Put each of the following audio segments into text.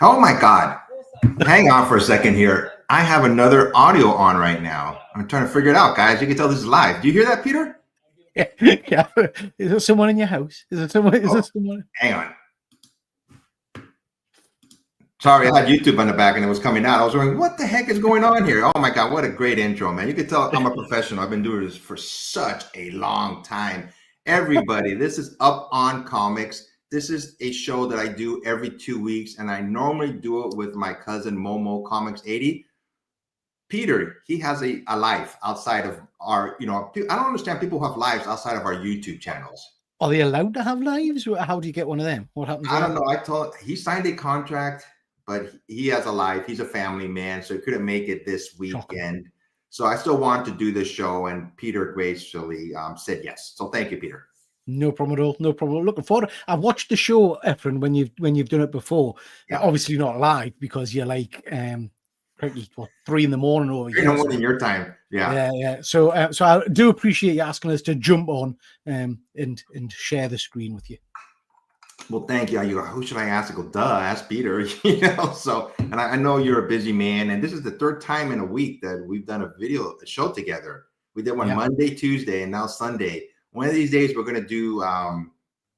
Oh my God. Hang on for a second here. I have another audio on right now. I'm trying to figure it out, guys. You can tell this is live. Do you hear that, Peter? Yeah, yeah. Is there someone in your house? Is there someone? Is there someone? Hang on. Sorry, I had YouTube on the back and it was coming out. I was wondering, what the heck is going on here? Oh my God, what a great intro, man. You can tell I'm a professional. I've been doing this for such a long time. Everybody, this is Up on Comics. This is a show that I do every 2 weeks, and I normally do it with my cousin Momo Comics 80. Peter, he has a life outside of our, I don't understand people who have lives outside of our YouTube channels. Are they allowed to have lives? How do you get one of them? What happens? I don't know. He signed a contract, but he has a life. He's a family man, so he couldn't make it this weekend. Shocking. So I still want to do this show, and Peter graciously said yes. So thank you, Peter. No problem at all. No problem. Looking forward. I've watched the show, Efren, when you've done it before. Yeah. Obviously not live because you're like 3 in the morning over here. 3 in the morning your time. Yeah. Yeah. So I do appreciate you asking us to jump on and share the screen with you. Well, thank you. You go, who should I ask? I go, duh, ask Peter. So, and I know you're a busy man, and this is the third time in a week that we've done a show together. We did one Monday, Tuesday, and now Sunday. One of these days, we're going to do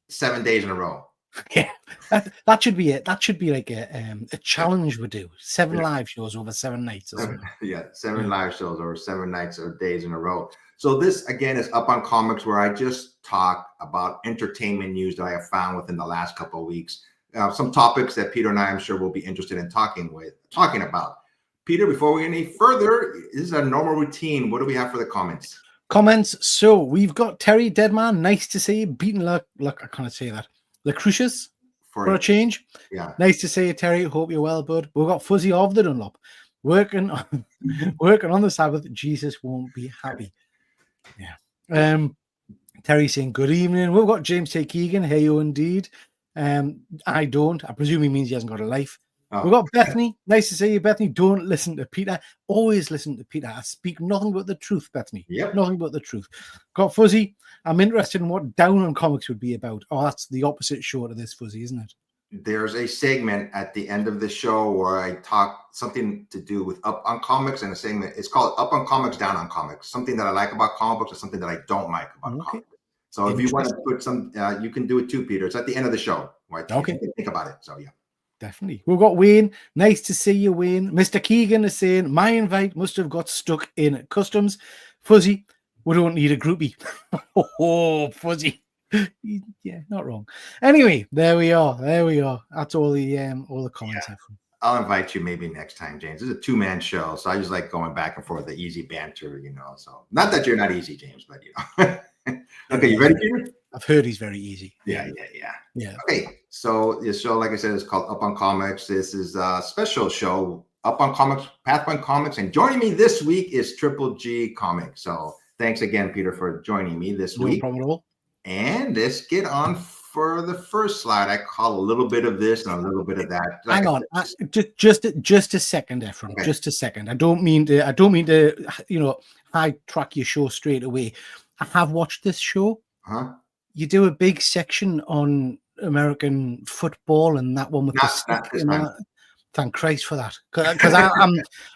7 days in a row. Yeah, that should be it. That should be like a challenge we do. 7 live shows over 7 nights. Or something. 7 live shows over 7 nights or days in a row. So this, again, is Up on Comics, where I just talk about entertainment news that I have found within the last couple of weeks. Some topics that Peter and I, I'm sure, will be interested in talking about. Peter, before we get any further, this is a normal routine. What do we have for the comments? So we've got Terry Deadman. Nice to see you. Beaten luck. I can't say that. Lucretius for a change. Yeah. Nice to see you, Terry. Hope you're well, bud. We've got Fuzzy of the Dunlop. Working on the Sabbath. Jesus won't be happy. Yeah. Terry saying good evening. We've got James T. Keegan. Hey, you indeed. I don't. I presume he means he hasn't got a life. Oh. We've got Bethany. Nice to see you, Bethany. Don't listen to Peter. Always listen to Peter. I speak nothing but the truth, Bethany. Yep. Nothing but the truth. Got Fuzzy. I'm interested in what Down on Comics would be about. Oh, that's the opposite show to this, Fuzzy, isn't it? There's a segment at the end of the show where I talk something to do with Up on Comics, and a segment, it's called Up on Comics, Down on Comics. Something that I like about comic books or something that I don't like about comics. So if you want to put some, you can do it too, Peter. It's at the end of the show. Right? Okay. Think about it. So, yeah. Definitely. We've got Wayne. Nice to see you, Wayne. Mr. Keegan is saying, my invite must have got stuck in customs. Fuzzy, we don't need a groupie. Oh, Fuzzy. Yeah, not wrong. Anyway, there we are. That's all the comments. Yeah. I'll invite you maybe next time, James. It's a 2-man show, so I just like going back and forth, the easy banter, So not that you're not easy, James, but Okay, you ready, Peter? I've heard he's very easy. Yeah. Okay, so the show, like I said, is called Up on Comics. This is a special show, Up on Comics, Pathfind Comics, and joining me this week is Triple G Comics. So thanks again, Peter, for joining me this week. No problem at all. And let's get on for the first slide. I call a little bit of this and a little bit of that. Hang on, just a second, Efren. Okay. Just a second. I don't mean to, high track your show straight away. I have watched this show. Huh? You do a big section on American football and that one with the stick. Thank Christ for that, because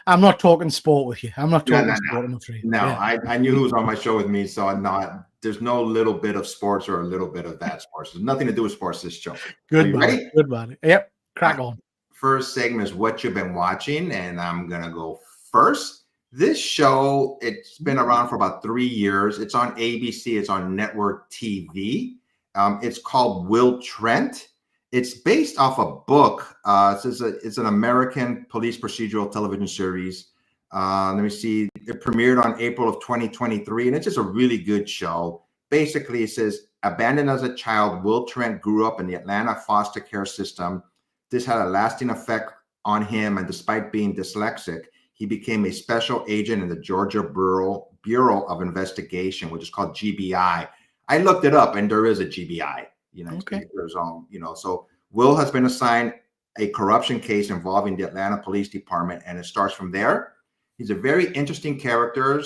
I'm not talking sport with you. I'm not talking sport. I'm afraid. No, yeah. I knew who was on my show with me, so there's no little bit of sports or a little bit of that sports. There's nothing to do with sports. This show. Good man. Good man. Yep. Crack on. First segment is what you've been watching, and I'm gonna go first. This show, it's been around for about 3 years. It's on ABC. It's on network TV. It's called Will Trent. It's based off a book. It's an American police procedural television series. Let me see. It premiered on April of 2023, and it's just a really good show. Basically, it says, abandoned as a child, Will Trent grew up in the Atlanta foster care system. This had a lasting effect on him, and despite being dyslexic, he became a special agent in the Georgia Bureau of Investigation, which is called GBI. I looked it up, and there is a GBI. Okay. So Will has been assigned a corruption case involving the Atlanta Police Department, and it starts from there. He's a very interesting character,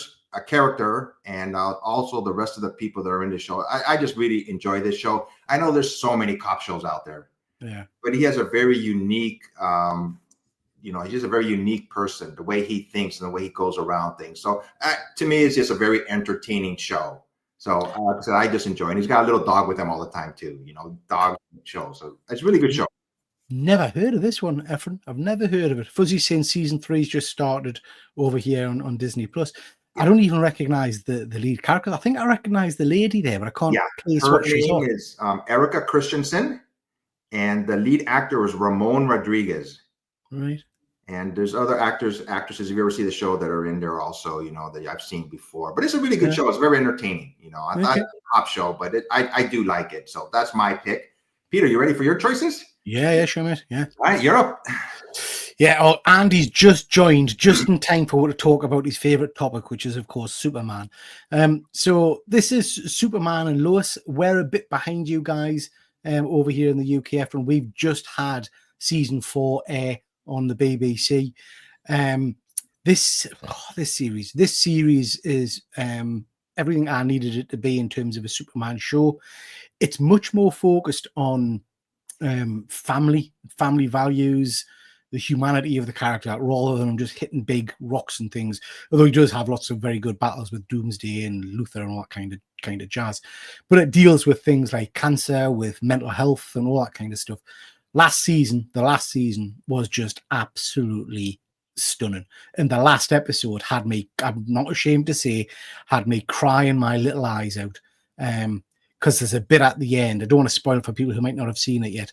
and also the rest of the people that are in the show. I just really enjoy this show. I know there's so many cop shows out there. Yeah. But he has a very unique, he's just a very unique person, the way he thinks and the way he goes around things. So to me, it's just a very entertaining show. So I just enjoy it. And he's got a little dog with him all the time too, dog show. So it's a really good show. Never heard of this one, Efren. I've never heard of it. Fuzzy's saying season 3's just started over here on Disney Plus. I don't even recognize the lead character. I think I recognize the lady there, but I can't place her what she's name on. is Erica Christensen, and the lead actor is Ramon Rodriguez. Right. And there's other actresses, if you ever see the show, that are in there also, that I've seen before. But it's a really good show. It's very entertaining. I thought it's a top show, but I do like it. So that's my pick. Peter, you ready for your choices? Yeah, sure, mate. Yeah. All right, you're up. Yeah, Andy's just joined just in time for to talk about his favorite topic, which is, of course, Superman. So this is Superman and Lois. We're a bit behind you guys over here in the UK, and we've just had season 4 air on the BBC. This series is everything I needed it to be in terms of a Superman show. It's much more focused on family values, the humanity of the character, rather than just hitting big rocks and things. Although he does have lots of very good battles with Doomsday and Luthor and all that kind of jazz. But it deals with things like cancer, with mental health, and all that kind of stuff. The last season was just absolutely stunning. And the last episode had me, I'm not ashamed to say, had me crying my little eyes out. Because there's a bit at the end. I don't want to spoil it for people who might not have seen it yet,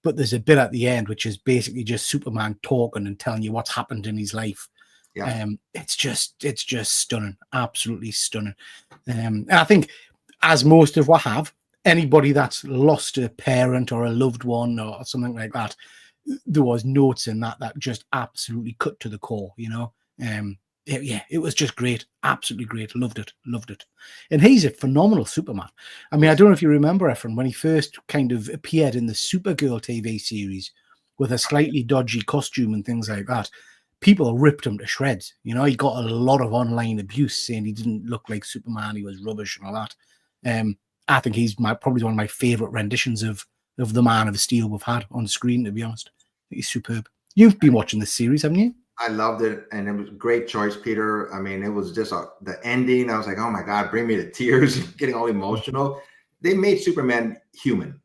but there's a bit at the end which is basically just Superman talking and telling you what's happened in his life. Yeah. It's just stunning, absolutely stunning. And I think, as most of what have, anybody that's lost a parent or a loved one or something like that, there was notes in that just absolutely cut to the core, it was just great, absolutely great. Loved it. And he's a phenomenal Superman. I mean, I don't know if you remember, Efren, when he first kind of appeared in the Supergirl TV series with a slightly dodgy costume and things like that, people ripped him to shreds. He got a lot of online abuse saying he didn't look like Superman, he was rubbish and all that. I think he's probably one of my favorite renditions of the Man of Steel we've had on screen, to be honest. He's superb. You've been watching this series, haven't you? I loved it, and it was a great choice, Peter. I mean, it was just the ending. I was like, oh my God, bring me to tears, getting all emotional. They made Superman human.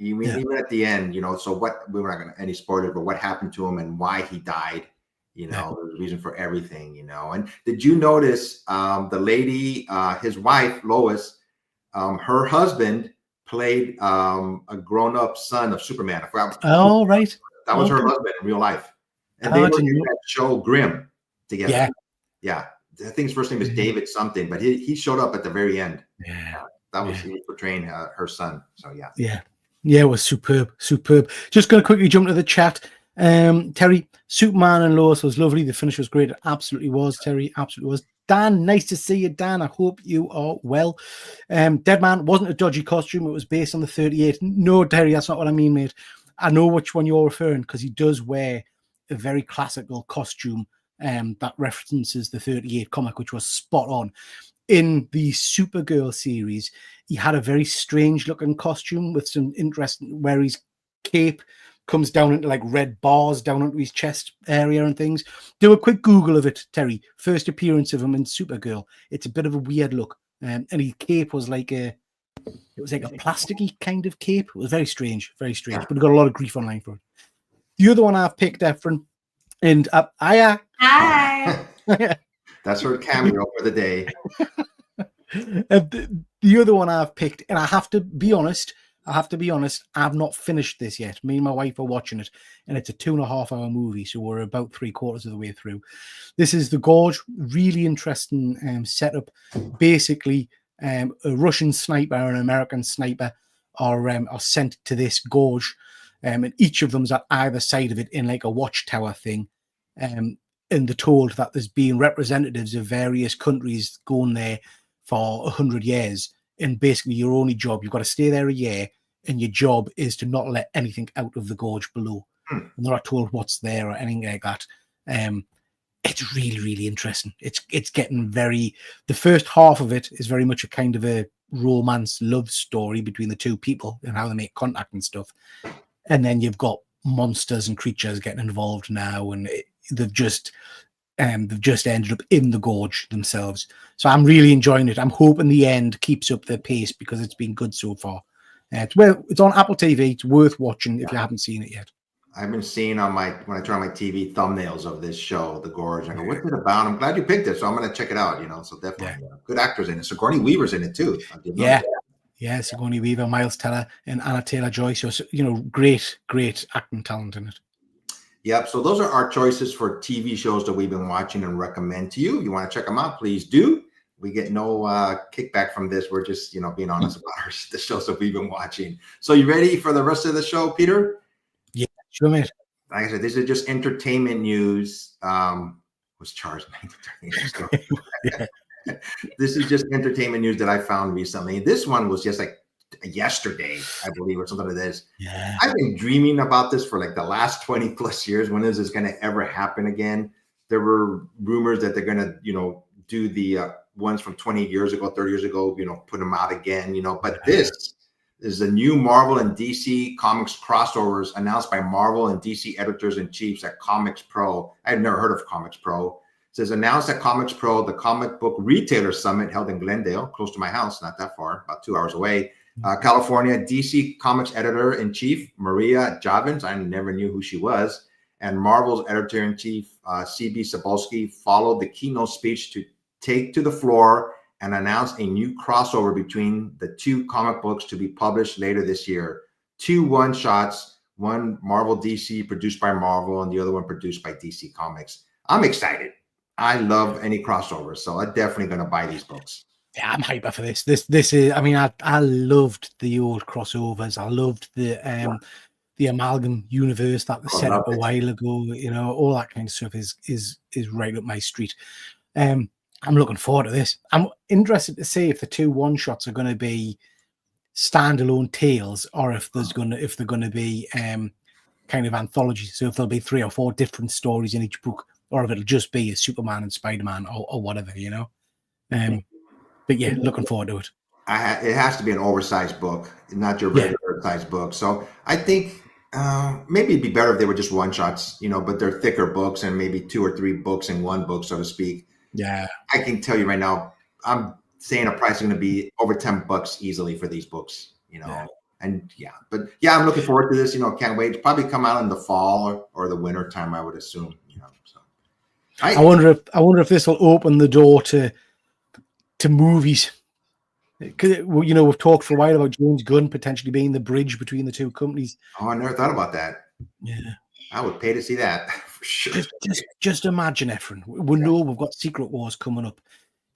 Even at the end, so we're not going to any spoilers, but what happened to him and why he died, there's a reason for everything, And did you notice the lady, his wife, Lois, her husband played a grown-up son of Superman. I forgot. Oh, right. That was her husband in real life. And they were in that show Grimm together. Yeah. I think his first name is David something, but he showed up at the very end. Yeah. That was he was portraying her son. So yeah. Yeah, it was superb. Just going to quickly jump to the chat. Terry, Superman and Lois was lovely. The finish was great. It absolutely was, Terry. Absolutely was. Dan, nice to see you, Dan. I hope you are well. Deadman wasn't a dodgy costume. It was based on the 38. No, Terry, that's not what I mean, mate. I know which one you're referring, because he does wear a very classical costume that references the 38 comic, which was spot on. In the Supergirl series, he had a very strange looking costume with some interesting, where his cape comes down into like red bars down onto his chest area and things. Do a quick Google of it, Terry. First appearance of him in Supergirl. It's a bit of a weird look. And his cape was like a plasticky kind of cape. It was very strange, but he got a lot of grief online for it. The other one I've picked, Efren, and Hi. That's her cameo for the day. The other one I've picked, and I have to be honest, I've not finished this yet. Me and my wife are watching it, and it's a 2.5-hour movie, so we're about 3/4 of the way through. This is The Gorge. Really interesting setup. Basically, a Russian sniper and an American sniper are sent to this gorge, and each of them's at either side of it in like a watchtower thing. And they're told that there's been representatives of various countries going there for 100 years. And basically your only job, you've got to stay there a year, and your job is to not let anything out of the gorge below. And they're not told what's there or anything like that. It's really, really interesting. It's getting the first half of it is very much a kind of a romance love story between the two people and how they make contact and stuff. And then you've got monsters and creatures getting involved now, and they've just ended up in the gorge themselves. So I'm really enjoying it. I'm hoping the end keeps up the pace because it's been good so far. It's on Apple TV. It's worth watching if you haven't seen it yet. I've been seeing when I turn on my TV thumbnails of this show, The Gorge. I go, what's it about? I'm glad you picked it, so I'm going to check it out. So definitely good actors in it. Sigourney Weaver's in it too. Yeah, Sigourney Weaver, Miles Teller, and Anna Taylor-Joy. So great acting talent in it. Yep. So those are our choices for TV shows that we've been watching and recommend to you. If you want to check them out, please do. We get no kickback from this. We're just being honest about the shows that we've been watching. So you ready for the rest of the show, Peter? Yeah, sure, mate. Like I said, this is just entertainment news. Was charged. This is just entertainment news that I found recently. This one was just like yesterday, I believe, or something like this. Yeah. I've been dreaming about this for like the last 20 plus years. When is this going to ever happen again? There were rumors that they're going to, do the ones from 20 years ago, 30 years ago, put them out again, but this is a new Marvel and DC Comics crossovers announced by Marvel and DC editors-in-chiefs at Comics Pro. I've never heard of Comics Pro. It says announced at Comics Pro, the comic book retailer summit held in Glendale, close to my house, not that far, about 2 hours away. California, DC Comics editor-in-chief Maria Javins, I never knew who she was, and Marvel's editor-in-chief CB Cebulski followed the keynote speech to take to the floor and announce a new crossover between the two comic books to be published later this year. 2 one-shots, one Marvel DC produced by Marvel and the other one produced by DC Comics. I'm excited. I love any crossovers, so I'm definitely going to buy these books. Yeah, I'm hyper for this. This is, I mean, I loved the old crossovers. I loved the amalgam universe that was set up a while ago. All that kind of stuff is right up my street. I'm looking forward to this. I'm interested to see if the 2 one-shots are going to be standalone tales, or if they're going to be kind of anthologies. So if there'll be 3 or 4 different stories in each book, or if it'll just be a Superman and Spider-Man or whatever, But yeah, looking forward to it. It has to be an oversized book, not your regular sized book. So I think maybe it'd be better if they were just one-shots, but they're thicker books and maybe 2 or 3 books in one book, so to speak. Yeah, I can tell you right now, I'm saying a price is going to be over $10 easily for these books, and I'm looking forward to this, can't wait. It'll probably come out in the fall or the winter time, I would assume, so. I wonder if this will open the door to movies. Because we've talked for a while about James Gunn potentially being the bridge between the 2 companies. Oh, I never thought about that. Yeah. I would pay to see that for sure. Just imagine, Efren. We know we've got Secret Wars coming up.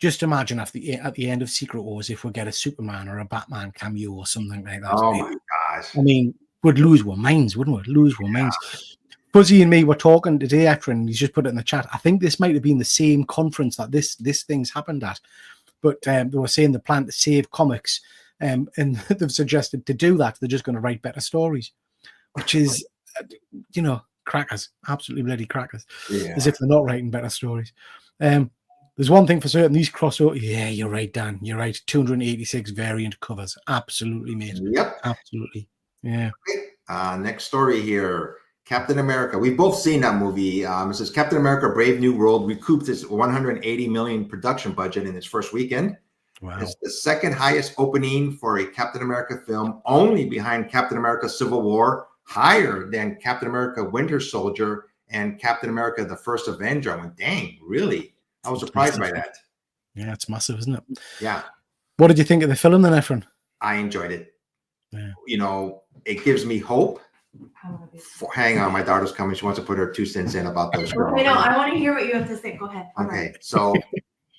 Just imagine at the end of Secret Wars if we get a Superman or a Batman cameo or something like that. Oh my gosh! I mean, we'd lose our minds, wouldn't we? Minds. Fuzzy and me were talking today, Efren. He's just put it in the chat. I think this might have been the same conference that this thing's happened at, but they were saying the plan to save comics, and they've suggested to do that they're just going to write better stories, which is. Crackers, absolutely bloody crackers. Yeah. As if they're not writing better stories. There's one thing for certain, these crossover. Yeah, you're right, Dan. You're right. 286 variant covers. Absolutely, mate. Yep. Absolutely. Yeah. Next story here. Captain America. We've both seen that movie. It says Captain America: Brave New World recouped its $180 million production budget in its first weekend. Wow. It's the second highest opening for a Captain America film, only behind Captain America: Civil War, higher than Captain America: Winter Soldier and Captain America: The First Avenger. I went, dang, really? I was surprised by that. Yeah, it's massive, isn't it? Yeah. What did you think of the film then, Efren? I enjoyed it. Yeah. It gives me hope. Hang on, my daughter's coming. She wants to put her 2 cents in about those. Okay, no, I want to hear what you have to say. Go ahead. Okay, so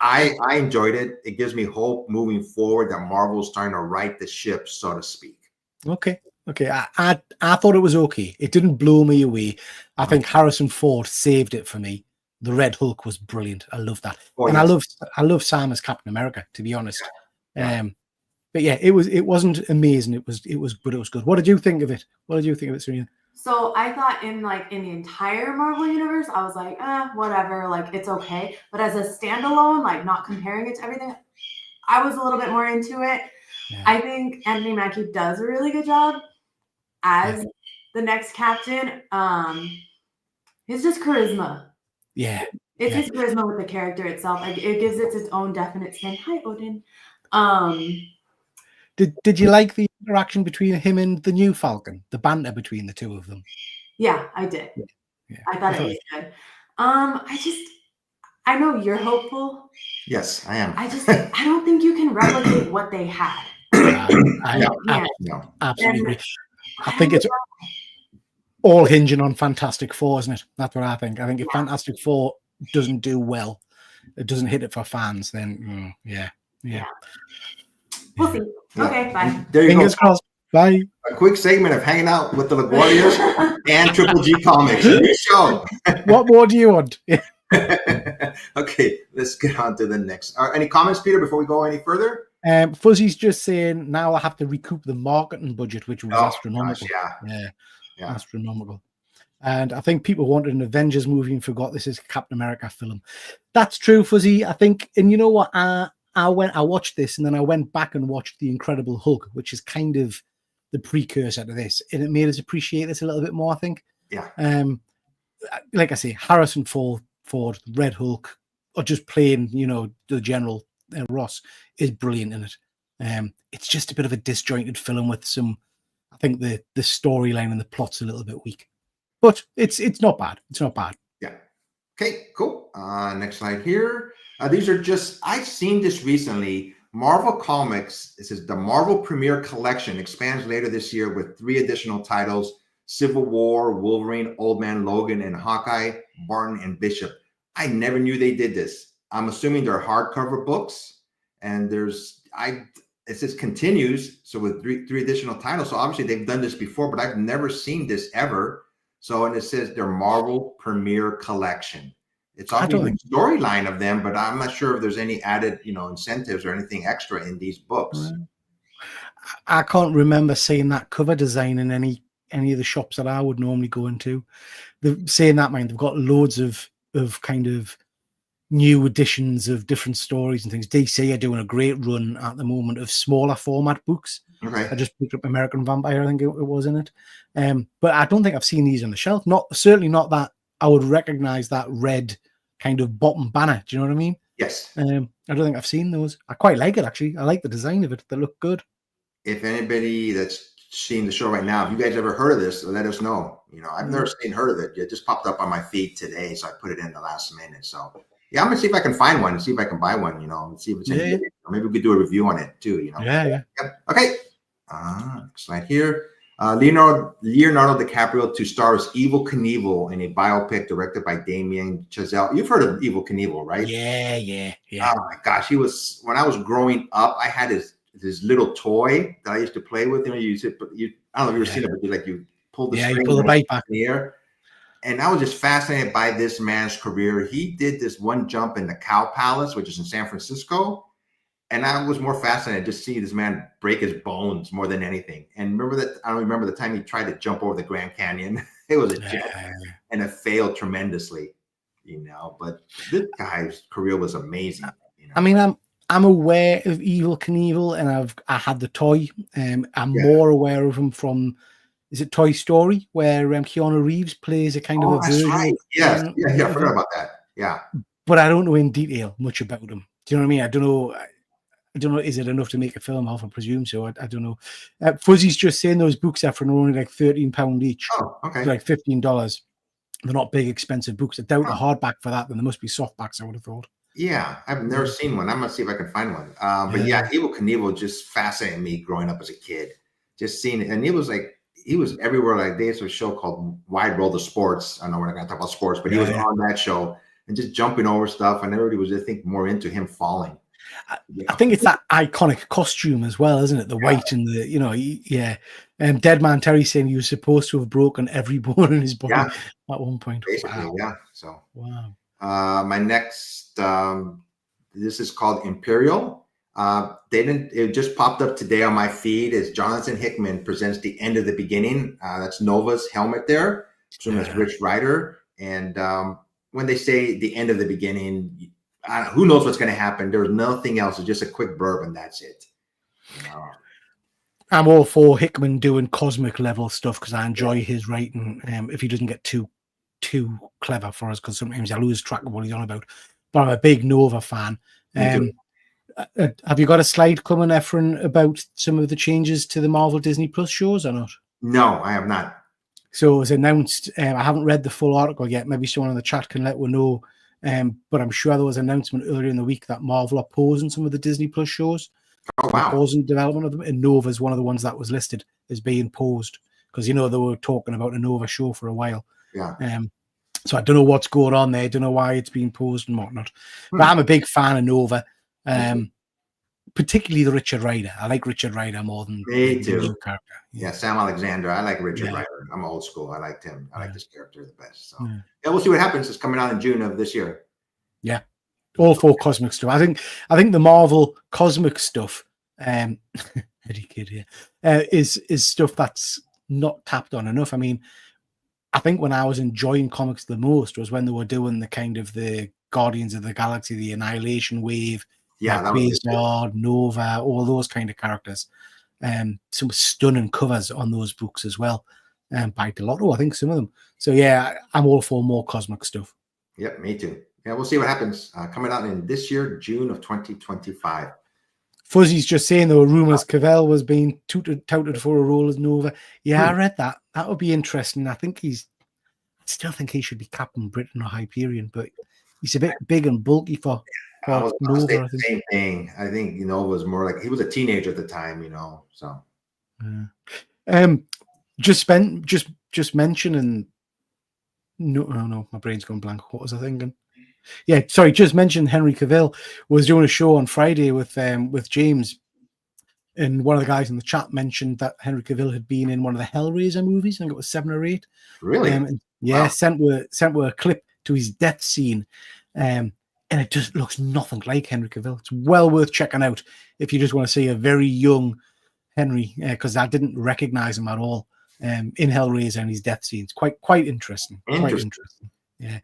I enjoyed it. It gives me hope moving forward that Marvel's trying to right the ship, so to speak. Okay. I thought it was okay. It didn't blow me away. I think Harrison Ford saved it for me. The Red Hulk was brilliant. I love that. And yes. I love Sam as Captain America, to be honest. But yeah, it wasn't amazing. It was but it was good. What did you think of it? Serena? So I thought in the entire Marvel universe, I was like, whatever, like it's okay. But as a standalone, like not comparing it to everything, I was a little bit more into it. Yeah. I think Anthony Mackie does a really good job as the next captain. It's just charisma. Yeah. It's his charisma with the character itself. Like, it gives it its own definite spin. Hi, Odin. Did you like the interaction between him and the new Falcon? The banter between the two of them? Yeah, I did. Yeah. I thought it was good. I know you're hopeful. Yes, I am. I don't think you can replicate what they had. I absolutely agree. I think it's all hinging on Fantastic Four, isn't it? That's what I think. I think if Fantastic Four doesn't do well, it doesn't hit it for fans, then yeah. We'll see. Okay, bye. There you Fingers crossed. Bye. A quick segment of hanging out with the LaGuardias and Triple G Comics. New show. What more do you want? Okay, let's get on to the next. Any comments, Peter, before we go any further? Fuzzy's just saying now I have to recoup the marketing budget, which was astronomical. Gosh, yeah, astronomical. And I think people wanted an Avengers movie and forgot this is a Captain America film. That's true, Fuzzy. I think, and you know what? I watched this and then I went back and watched The Incredible Hulk, which is kind of the precursor to this, and it made us appreciate this a little bit more, I think. Yeah. Like I say, Harrison Ford, Red Hulk, or just plain, the General Ross is brilliant in it. It's just a bit of a disjointed film with some, I think the storyline and the plot's a little bit weak, but it's not bad. It's not bad. Yeah. Okay, cool. Next slide here. These are just, I've seen this recently. Marvel Comics, this is the Marvel Premier Collection, expands later this year with 3 additional titles: Civil War, Wolverine, Old Man Logan, and Hawkeye, Barton, and Bishop. I never knew they did this. I'm assuming they're hardcover books, and it says continues, so with three additional titles. So obviously they've done this before, but I've never seen this ever. So, and it says their Marvel Premier Collection. It's obviously the storyline of them, but I'm not sure if there's any added, incentives or anything extra in these books. I can't remember seeing that cover design in any of the shops that I would normally go into. Saying that, mind, they've got loads of kind of new editions of different stories and things. DC are doing a great run at the moment of smaller format books. Okay. I just picked up American Vampire, I think it was in it. But I don't think I've seen these on the shelf. Certainly not that I would recognize that red kind of bottom banner. Do you know what I mean? Yes. I don't think I've seen those. I quite like it, actually. I like the design of it. They look good. If anybody that's seeing the show right now, if you guys ever heard of this, let us know. I've never heard of it. It just popped up on my feed today, so I put it in the last minute. So yeah, I'm gonna see if I can find one and see if I can buy one, and see if it's any good. Or maybe we could do a review on it too, Yeah. Yep. Okay. Next slide here. Leonardo DiCaprio to star as Evel Knievel in a biopic directed by Damien Chazelle. You've heard of Evel Knievel, right? Yeah. Oh my gosh, when I was growing up, I had this little toy that I used to play with. I don't know if you've ever seen it, but you pull the string, you pull the bike back in the air. And I was just fascinated by this man's career. He did this one jump in the Cow Palace, which is in San Francisco. And I was more fascinated just seeing this man break his bones more than anything. And I don't remember the time he tried to jump over the Grand Canyon. It was a jet, and it failed tremendously, But this guy's career was amazing. I mean, I'm aware of Evel Knievel, and I had the toy. I'm more aware of him from, is it Toy Story, where Keanu Reeves plays a kind of a version. Right. Yes. Yeah, I forgot about that. Yeah. But I don't know in detail much about him. Do you know what I mean? I don't know. Is it enough to make a film off? I presume so. I don't know. Fuzzy's just saying those books are only like £13 each. Oh, okay. Like $15. They're not big, expensive books. I doubt a hardback for that. Then there must be softbacks, I would have thought. Yeah, I've never seen one. I'm gonna see if I can find one. But yeah, Evel Knievel just fascinated me growing up as a kid. Just seeing it, and he was everywhere. Like they used a show called Wide World of Sports. I know we're not gonna talk about sports, but he was on that show and just jumping over stuff. And everybody was, I think, more into him falling. I think it's that iconic costume as well, isn't it? The white and the, Dead Man Terry saying he was supposed to have broken every bone in his body at one point. Basically, wow. Yeah. So wow. My next, this is called Imperial. It just popped up today on my feed as Jonathan Hickman presents The End of the Beginning. That's Nova's helmet there. I assume that's Rich Rider. And when they say the end of the beginning, who knows what's going to happen? There's nothing else. It's just a quick blurb and that's it. Wow. I'm all for Hickman doing cosmic level stuff because I enjoy his writing. If he doesn't get too clever for us, because sometimes I lose track of what he's on about. But I'm a big Nova fan. Me too. Have you got a slide coming, Efren, about some of the changes to the Marvel Disney Plus shows or not? No, I have not. So it was announced. I haven't read the full article yet. Maybe someone in the chat can let us know. But I'm sure there was an announcement earlier in the week that Marvel are pausing some of the Disney Plus shows. Oh, wow. Pausing development of them. And Nova is one of the ones that was listed as being paused because, they were talking about a Nova show for a while. Yeah. So I don't know what's going on there. I don't know why it's being paused and whatnot. But I'm a big fan of Nova. Particularly the Richard Rider. I like Richard Rider more than Me the too. new character. Yeah, Sam Alexander. I like Richard Yeah. Rider. I'm old school. I liked him. I like this character the best. So Yeah. we'll see what happens. It's coming out in June of this year. Yeah. All for cosmic stuff. I think the Marvel cosmic stuff, Eddie Kidd here, is stuff that's not tapped on enough. I mean, I think when I was enjoying comics the most was when they were doing the kind of the Guardians of the Galaxy, the Annihilation Wave, Yeah, that was Quasar, Nova, all those kind of characters. Some stunning covers on those books as well. By Delotto, I think some of them. So yeah, I'm all for more cosmic stuff. Yep, me too. Yeah, we'll see what happens. Coming out in this year, June of 2025. Fuzzy's just saying there were rumors Cavell was being touted for a role as Nova. Yeah, I read that. That would be interesting. I still think he should be Captain Britain or Hyperion, but he's a bit big and bulky for I was gonna say Nova. the same thing. I think was more like he was a teenager at the time. So just mentioning. No, my brain's gone blank. What was I thinking? Yeah, sorry. Just mentioned Henry Cavill was doing a show on Friday with James, and one of the guys in the chat mentioned that Henry Cavill had been in one of the Hellraiser movies. I think it was 7 or 8. Really? Yeah, Wow. sent a clip to his death scene, and it just looks nothing like Henry Cavill. It's well worth checking out if you just want to see a very young Henry, because I didn't recognize him at all in Hellraiser and his death scenes. Quite interesting. Quite interesting. Yeah.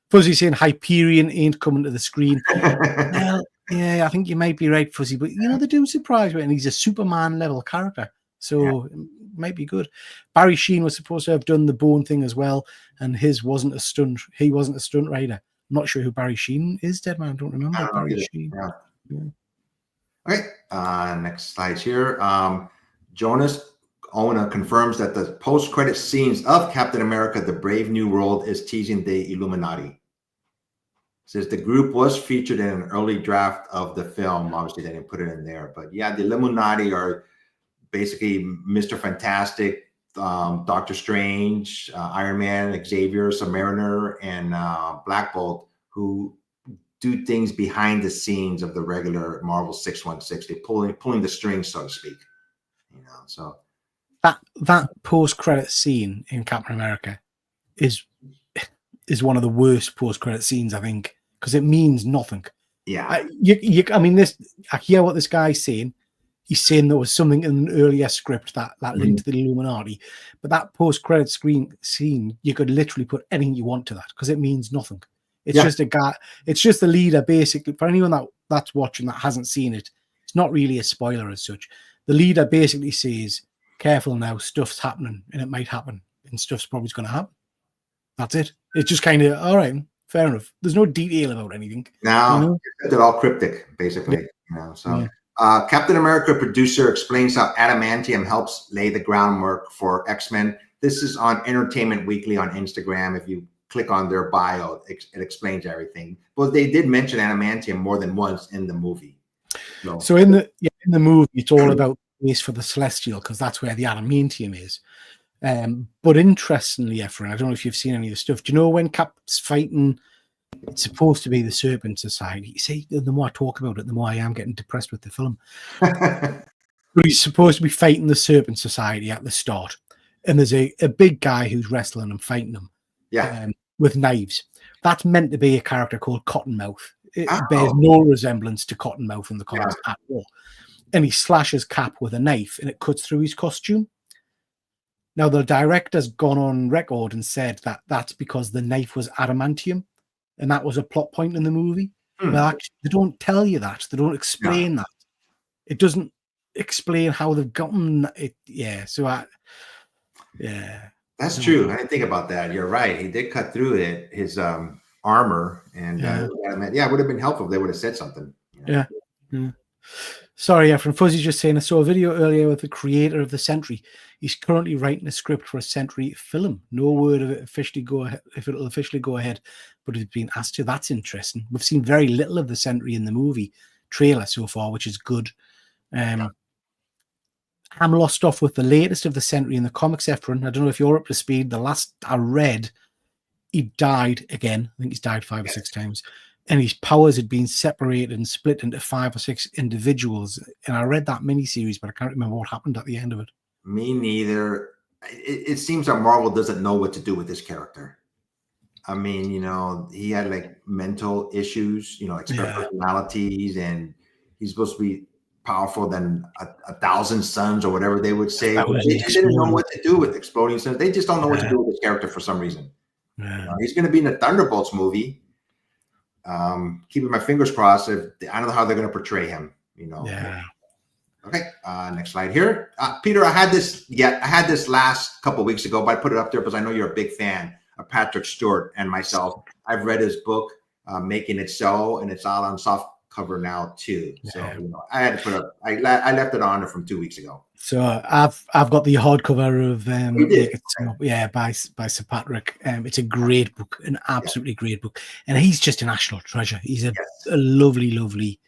Fuzzy saying Hyperion ain't coming to the screen. Well, yeah, I think you might be right, Fuzzy, but they do surprise me, and he's a Superman level character, so it might be good. Barry Sheen was supposed to have done the Bone thing as well, and his wasn't a stunt. He wasn't a stunt rider. I'm not sure who Barry Sheen is, Dead Man. I don't remember Barry Sheen. Yeah. Okay, next slide here. Jonas Ona confirms that the post-credit scenes of Captain America: The Brave New World is teasing the Illuminati. Says the group was featured in an early draft of the film. Obviously, they didn't put it in there, but yeah, the Illuminati are basically Mr. Fantastic, Doctor Strange, Iron Man, Xavier, Submariner, and Black Bolt, who do things behind the scenes of the regular Marvel 616. They're pulling the strings, so to speak. So that post-credit scene in Captain America is one of the worst post-credit scenes, I think, because it means nothing. Yeah. I hear what this guy's saying. He's saying there was something in an earlier script that linked to the Illuminati, but that post-credit scene, you could literally put anything you want to that because it means nothing. It's just a guy. It's just the leader, basically. For anyone that's watching that hasn't seen it, it's not really a spoiler as such. The leader basically says, "Careful now, stuff's happening, and it might happen, and stuff's probably going to happen." That's it. It's just kind of all right. Fair enough. There's no detail about anything. Now they're all cryptic, basically. Captain America producer explains how adamantium helps lay the groundwork for X-Men. This is on Entertainment Weekly on Instagram. If you click on their bio, it explains everything. But they did mention adamantium more than once in the movie. So in the movie, it's all about space for the Celestial because that's where the adamantium is. But interestingly, Efren, I don't know if you've seen any of the stuff. Do you know when Cap's fighting? It's supposed to be the Serpent Society. You see, the more I talk about it, the more I am getting depressed with the film. But he's supposed to be fighting the Serpent Society at the start, and there's a big guy who's wrestling and fighting them. Yeah. With knives. That's meant to be a character called Cottonmouth. It bears no resemblance to Cottonmouth in the comics at all. And he slashes Cap with a knife, and it cuts through his costume. Now, the director's gone on record and said that that's because the knife was adamantium, and that was a plot point in the movie. Well, actually, they don't tell you that. They don't explain that. It doesn't explain how they've gotten it. Yeah, so That's true. I didn't think about that. You're right. He did cut through his armor, and Yeah. it would have been helpful if they would have said something. You know? Yeah. Sorry, yeah, from Fuzzy just saying, I saw a video earlier with the creator of the Sentry. He's currently writing a script for a Sentry film. No word of it officially if it'll officially go ahead, but it's been asked to. That's interesting. We've seen very little of the Sentry in the movie trailer so far, which is good. I'm lost off with the latest of the Sentry in the comics, Efren. I don't know if you're up to speed. The last I read, he died again. I think he's died 5 or 6 times. And his powers had been separated and split into 5 or 6 individuals. And I read that miniseries, but I can't remember what happened at the end of it. Me neither. It seems that Marvel doesn't know what to do with this character. I mean, he had like mental issues, extra personalities, and he's supposed to be powerful than a thousand suns or whatever they would say. They just didn't know what to do with exploding suns. They just don't know what to do with this character for some reason. He's going to be in the Thunderbolts movie. Keeping my fingers crossed. I don't know how they're going to portray him. Okay. Next slide here, Peter. I had this last couple of weeks ago, but I put it up there because I know you're a big fan of Patrick Stewart and myself. I've read his book, Making It So, and it's all on soft cover now too. So I had to put up. I left it on from 2 weeks ago. So I've got the hardcover of by Sir Patrick. It's a great book, an absolutely great book, and he's just a national treasure. He's a lovely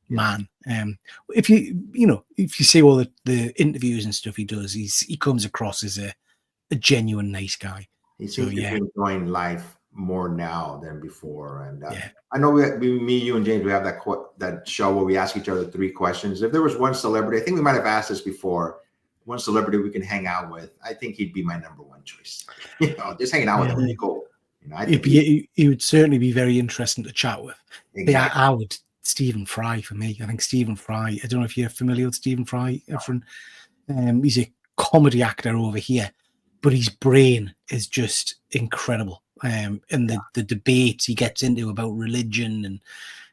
man. If you see all the interviews and stuff he does, he comes across as a genuine nice guy. He seems to be enjoying life more now than before. And I know me, you, and James, we have that show where we ask each other 3 questions. If there was one celebrity, I think we might have asked this before, one celebrity we can hang out with, I think he'd be my number 1 choice. Just hanging out with him would be cool. He would certainly be very interesting to chat with. Exactly. Yeah, I would. Stephen Fry for me. I think Stephen Fry. I don't know if you're familiar with Stephen Fry, Efren. He's a comedy actor over here, but his brain is just incredible. And the debates he gets into about religion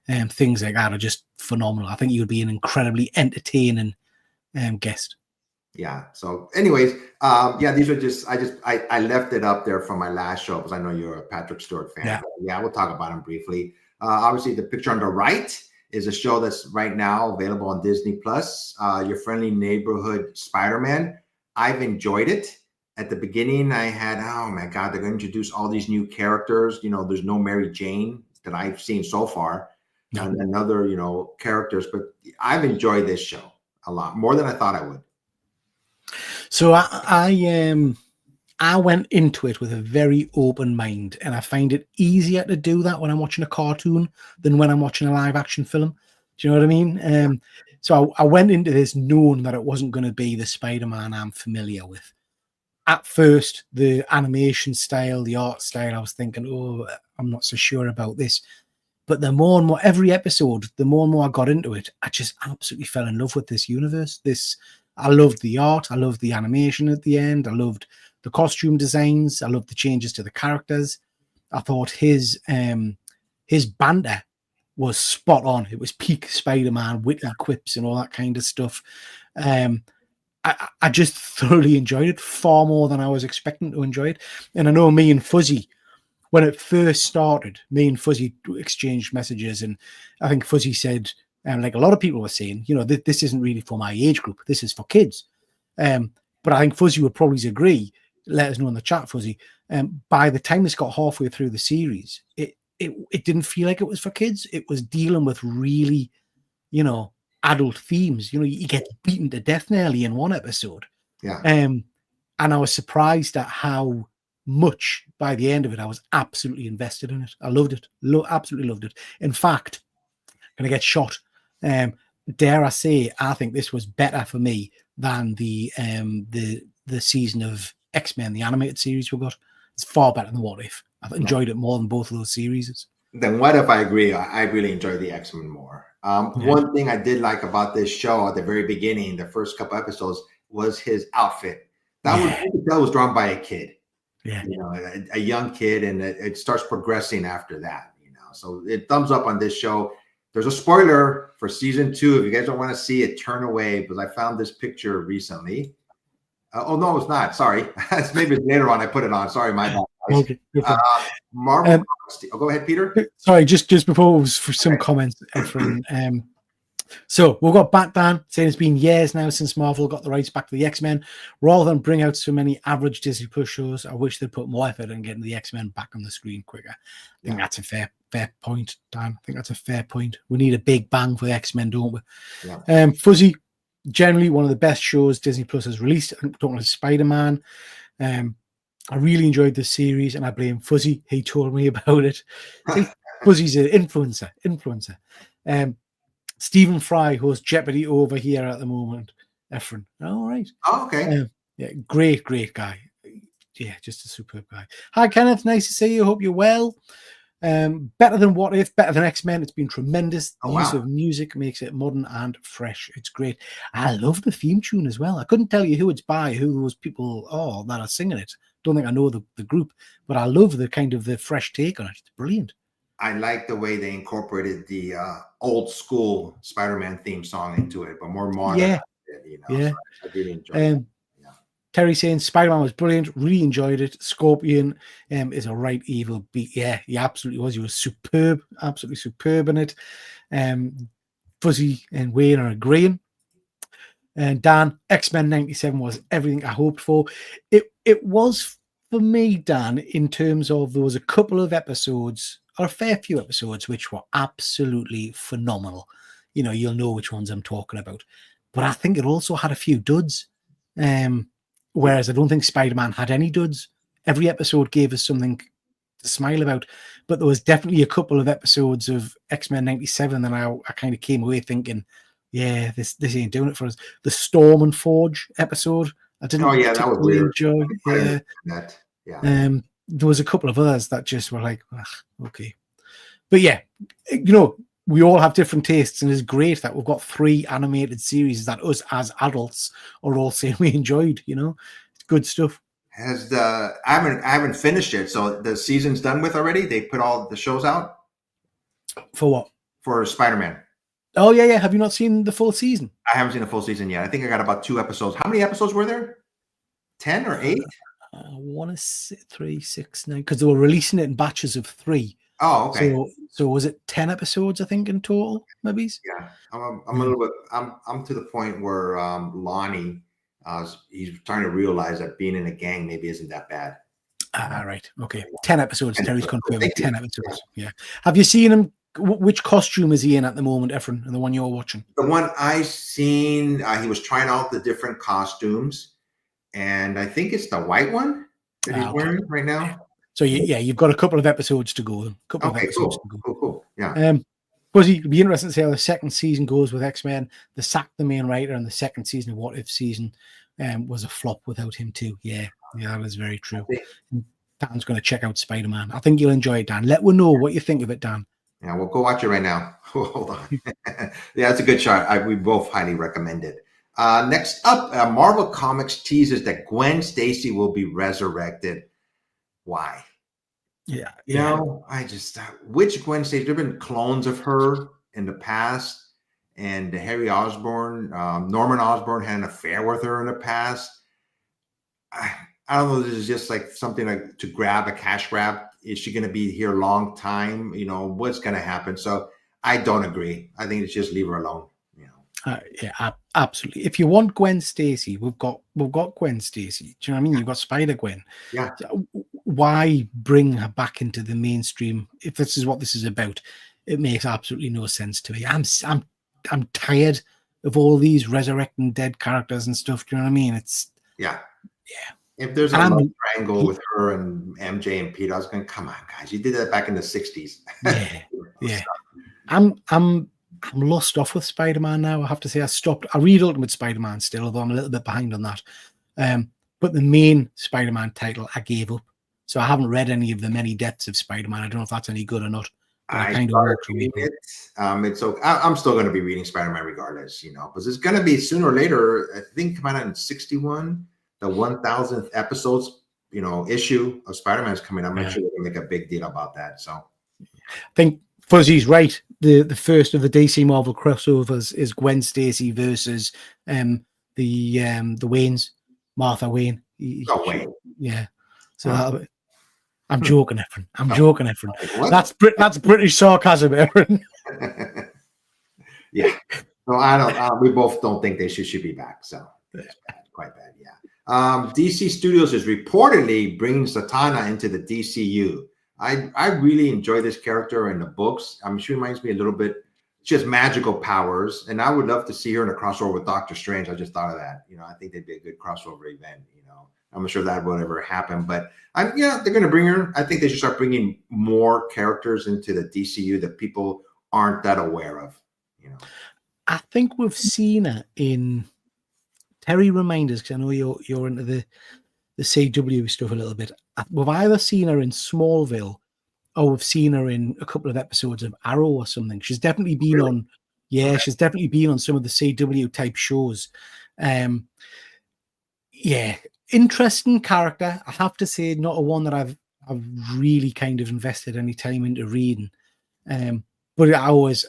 and things like that are just phenomenal. I think he would be an incredibly entertaining guest. Yeah. So anyways, these are just, I left it up there from my last show because I know you're a Patrick Stewart fan. Yeah, we'll talk about him briefly. Obviously, the picture on the right is a show that's right now available on Disney Plus. Your Friendly Neighborhood Spider-Man. I've enjoyed it. At the beginning, I had, oh my God, they're going to introduce all these new characters. There's no Mary Jane that I've seen so far, and other, characters. But I've enjoyed this show a lot more than I thought I would. So I went into it with a very open mind, and I find it easier to do that when I'm watching a cartoon than when I'm watching a live action film. Do you know what I mean? So I went into this knowing that it wasn't going to be the Spider-Man I'm familiar with. At first, the animation style, the art style, I was thinking, oh, I'm not so sure about this. But the more and more, every episode, the more and more I got into it, I just absolutely fell in love with this universe. I loved the art. I loved the animation at the end. I loved the costume designs. I loved the changes to the characters. I thought his banter was spot on. It was peak Spider-Man, witty quips and all that kind of stuff. I just thoroughly enjoyed it, far more than I was expecting to enjoy it. And I know me and Fuzzy, when it first started, me and Fuzzy exchanged messages, and I think Fuzzy said, like a lot of people were saying, this isn't really for my age group. This is for kids. But I think Fuzzy would probably agree. Let us know in the chat, Fuzzy. By the time this got halfway through the series, it didn't feel like it was for kids. It was dealing with really, adult themes. You get beaten to death nearly in one episode. Yeah. And I was surprised at how much by the end of it I was absolutely invested in it. I loved it. Absolutely loved it. In fact, gonna get shot. Dare I say, I think this was better for me than the season of X-Men, the animated series we got. It's far better than What If. I've enjoyed it more than both of those series. Then What If, I agree. I really enjoyed the X-Men more. One thing I did like about this show at the very beginning, the first couple episodes, was his outfit. That was drawn by a kid. Yeah. A young kid, and it starts progressing after that. So thumbs up on this show. there's a spoiler for season 2. If you guys don't want to see it, turn away, because I found this picture recently. Oh no, it's not. Sorry, it's maybe later on. I put it on. Sorry, my bad. Okay. Marvel. Oh, go ahead, Peter. Sorry, just before, was for some comments from so we've got Batman saying it's been years now since Marvel got the rights back to the X-Men. Rather than bring out so many average Disney Plus shows, I wish they'd put more effort in getting the X-Men back on the screen quicker. I think that's a fair point, Dan. I think that's a fair point. We need a big bang for the X-Men, don't we? Yeah. Fuzzy, generally one of the best shows Disney Plus has released. I'm talking about Spider-Man. I really enjoyed this series, and I blame Fuzzy. He told me about it. See, Fuzzy's an influencer. Stephen Fry hosts Jeopardy over here at the moment. Efren. All right. Oh, okay. Yeah, great guy. Yeah, just a superb guy. Hi, Kenneth. Nice to see you. Hope you're well. Better than What If, better than X-Men. It's been tremendous. The use of music makes it modern and fresh. It's great. I love the theme tune as well. I couldn't tell you who it's by, who those people are that are singing it. Don't think I know the group, but I love the kind of the fresh take on it. It's brilliant. I like the way they incorporated the old school Spider-Man theme song into it, but more modern. Yeah. So I really enjoyed it. Terry saying Spider-Man was brilliant, really enjoyed it. Scorpion is a right evil beat. Yeah, he absolutely was. He was superb, absolutely superb in it. Fuzzy and Wayne are agreeing. And Dan, X-Men 97 was everything I hoped for. It was for me, Dan, in terms of there was a couple of episodes, or a fair few episodes, which were absolutely phenomenal. You know, you'll know which ones I'm talking about. But I think it also had a few duds. Whereas I don't think Spider-Man had any duds. Every episode gave us something to smile about. But there was definitely a couple of episodes of X-Men 97 that I kind of came away thinking, yeah, this ain't doing it for us. The Storm and Forge episode, I didn't that was weird. enjoy. Yeah. There was a couple of others that just were like, okay. But yeah, you know, we all have different tastes, and it's great that we've got 3 animated series that us as adults are all saying we enjoyed. You know, it's good stuff. I haven't finished it, so the season's done with already. They put all the shows out For what? for Spider-Man. Oh yeah. Have you not seen the full season? I haven't seen the full season yet. I think I got about 2 episodes. How many episodes were there? 10 or 8? I want to say 3, 6, 9, because they were releasing it in batches of 3. Oh, okay. So was it 10 episodes? I think in total, maybe. Yeah, I'm a little bit. I'm to the point where Lonnie, he's trying to realize that being in a gang maybe isn't that bad. Right. Okay. 10 episodes. Terry's confirming 10 episodes. Yeah. Have you seen him? Which costume is he in at the moment, Efren? And the one you're watching? The one I seen, he was trying out the different costumes, and I think it's the white one that he's wearing right now. So you've got a couple of episodes to go. Cool. Yeah. Fuzzy, it'd be interesting to see how the second season goes with X-Men. They sacked the main writer, and the second season of What If season was a flop without him too. Yeah, that is very true. Dan's going to check out Spider-Man. I think you'll enjoy it, Dan. Let us know what you think of it, Dan. Yeah, we'll go watch it right now. Hold on. Yeah, it's a good shot. We both highly recommend it. Next up, Marvel Comics teases that Gwen Stacy will be resurrected. Why? Yeah. You know, I just which Gwen Stacy? There have been clones of her in the past, and Harry Osborn, Norman Osborn had an affair with her in the past. I don't know. This is just like something like to grab a cash grab. Is she going to be here a long time? You know, what's going to happen? So I don't agree. I think it's just leave her alone. You know. Yeah, absolutely. If you want Gwen Stacy, we've got Gwen Stacy. Do you know what I mean? You've got Spider-Gwen. Yeah. Why bring her back into the mainstream if this is what this is about? It makes absolutely no sense to me. I'm tired of all these resurrecting dead characters and stuff. Do you know what I mean? It's yeah. If there's a love triangle with her and MJ and Peter, I was going, come on, guys, you did that back in the 60s. Yeah. I'm lost off with Spider-Man now. I have to say I read Ultimate Spider-Man still, although I'm a little bit behind on that. But the main Spider-Man title, I gave up. So I haven't read any of the many deaths of Spider-Man. I don't know if that's any good or not. I kind of reading it. It's okay. I'm still going to be reading Spider-Man regardless, you know, because it's going to be sooner or later. I think come out in 61, the 1000th episodes, you know, issue of Spider-Man is coming. I'm not sure they're going to make a big deal about that. So I think Fuzzy's right. the first of the DC Marvel crossovers is Gwen Stacy versus the Waynes, Martha Wayne. Oh, Wayne. Yeah. So Huh. I'm joking, Efren. I'm joking, Efren. What? That's British sarcasm, Efren. Yeah. No, I don't. We both don't think they should be back. So it's bad, quite bad. Yeah. DC Studios is reportedly bringing Zatanna into the DCU. I really enjoy this character in the books. She reminds me a little bit. She has magical powers, and I would love to see her in a crossover with Doctor Strange. I just thought of that. I think they'd be a good crossover event. I'm not sure that would ever happen, but they're going to bring her. I think they should start bringing more characters into the DCU that people aren't that aware of. I think we've seen her in Terry reminders, because I know you're into the CW stuff a little bit. We've either seen her in Smallville or we've seen her in a couple of episodes of Arrow or something. She's definitely been on, she's definitely been on some of the CW type shows. Interesting character. I have to say, not a one that I've really kind of invested any time into reading. But I always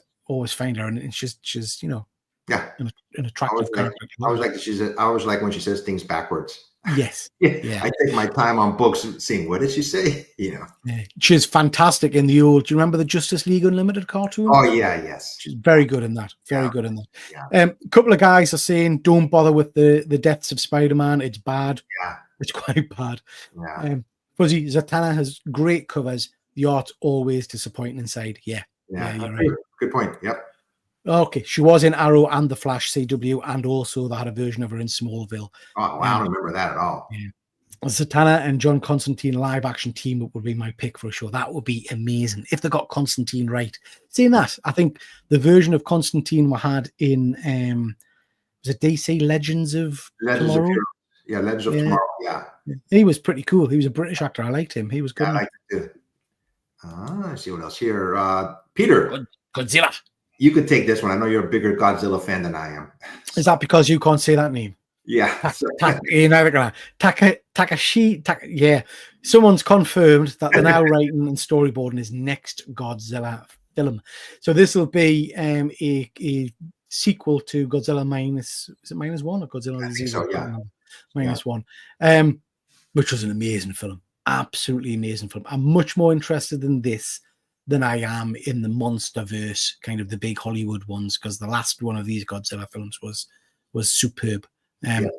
find her, and it's just she's an attractive character. I was like when she says things backwards. Yes. Yeah. I take my time on books seeing what did she say? Yeah. She's fantastic in the old. Do you remember the Justice League Unlimited cartoon? Oh yeah, yes. She's very good in that. Very good in that. Yeah. A couple of guys are saying don't bother with the deaths of Spider-Man. It's bad. Yeah. It's quite bad. Yeah. Fuzzy, Zatanna has great covers. The art's always disappointing inside. Yeah. Yeah, you're right. Good point. Yep. Okay, she was in Arrow and the Flash CW, and also they had a version of her in Smallville. Oh, wow, I don't remember that at all. Yeah. Zatanna and John Constantine live action team up would be my pick for a show. That would be amazing if they got Constantine right. Seeing that, I think the version of Constantine we had in was it DC Legends of Tomorrow? Legends of Tomorrow. Yeah, he was pretty cool. He was a British actor. I liked him. He was good. I liked it too. I see what else here. Peter, Godzilla. You could take this one. I know you're a bigger Godzilla fan than I am. Is that because you can't say that name? Yeah. Takashi. Yeah. Someone's confirmed that they're now writing and storyboarding his next Godzilla film. So this will be a sequel to Godzilla minus. Is it -1 or Godzilla? I think so, yeah. -1. Which was an amazing film. Absolutely amazing film. I'm much more interested in this than I am in the MonsterVerse, kind of the big Hollywood ones, because the last one of these Godzilla films was superb. So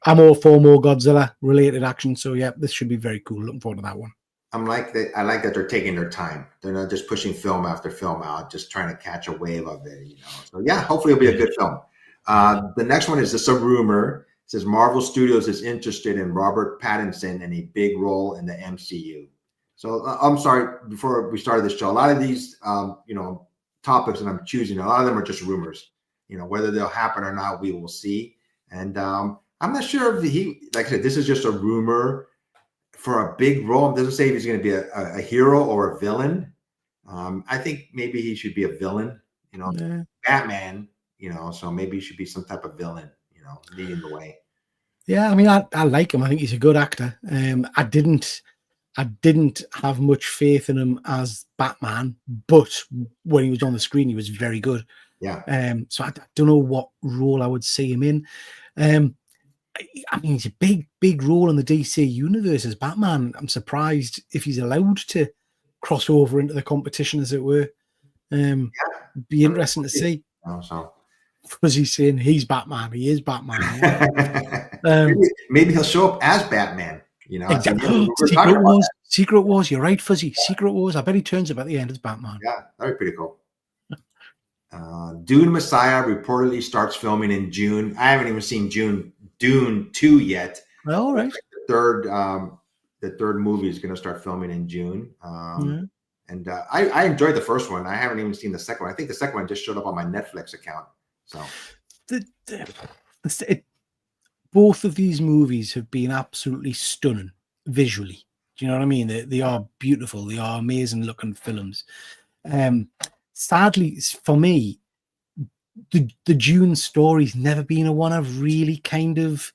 I'm all for more Godzilla related action. So this should be very cool. Looking forward to that one. I like that they're taking their time. They're not just pushing film after film out, just trying to catch a wave of it. So hopefully it'll be a good film. The next one is just a rumor. It says Marvel Studios is interested in Robert Pattinson in a big role in the MCU. So I'm sorry, before we started this show, a lot of these, topics that I'm choosing, a lot of them are just rumors. Whether they'll happen or not, we will see. And I'm not sure if like I said, this is just a rumor for a big role. It doesn't say if he's going to be a hero or a villain. I think maybe he should be a villain, Batman, so maybe he should be some type of villain, leading the way. Yeah, I mean, I like him. I think he's a good actor. I didn't have much faith in him as Batman, but when he was on the screen, he was very good. Yeah. So I don't know what role I would see him in. I mean, he's a big role in the DC universe as Batman. I'm surprised if he's allowed to cross over into the competition, as it were. Be interesting to see. Was he saying he's Batman? He is Batman. Maybe he'll show up as Batman. Exactly. Secret Wars. You're right, Fuzzy. Secret Wars. I bet he turns up at the end as Batman. Yeah, that'd be pretty cool. Dune Messiah reportedly starts filming in June. I haven't even seen Dune 2 yet. Well, all right. The third movie is going to start filming in June. And I enjoyed the first one. I haven't even seen the second one. I think the second one just showed up on my Netflix account. So both of these movies have been absolutely stunning visually. Do you know what I mean? They are beautiful. They are amazing looking films. Sadly, for me, the Dune story's never been a one I've really kind of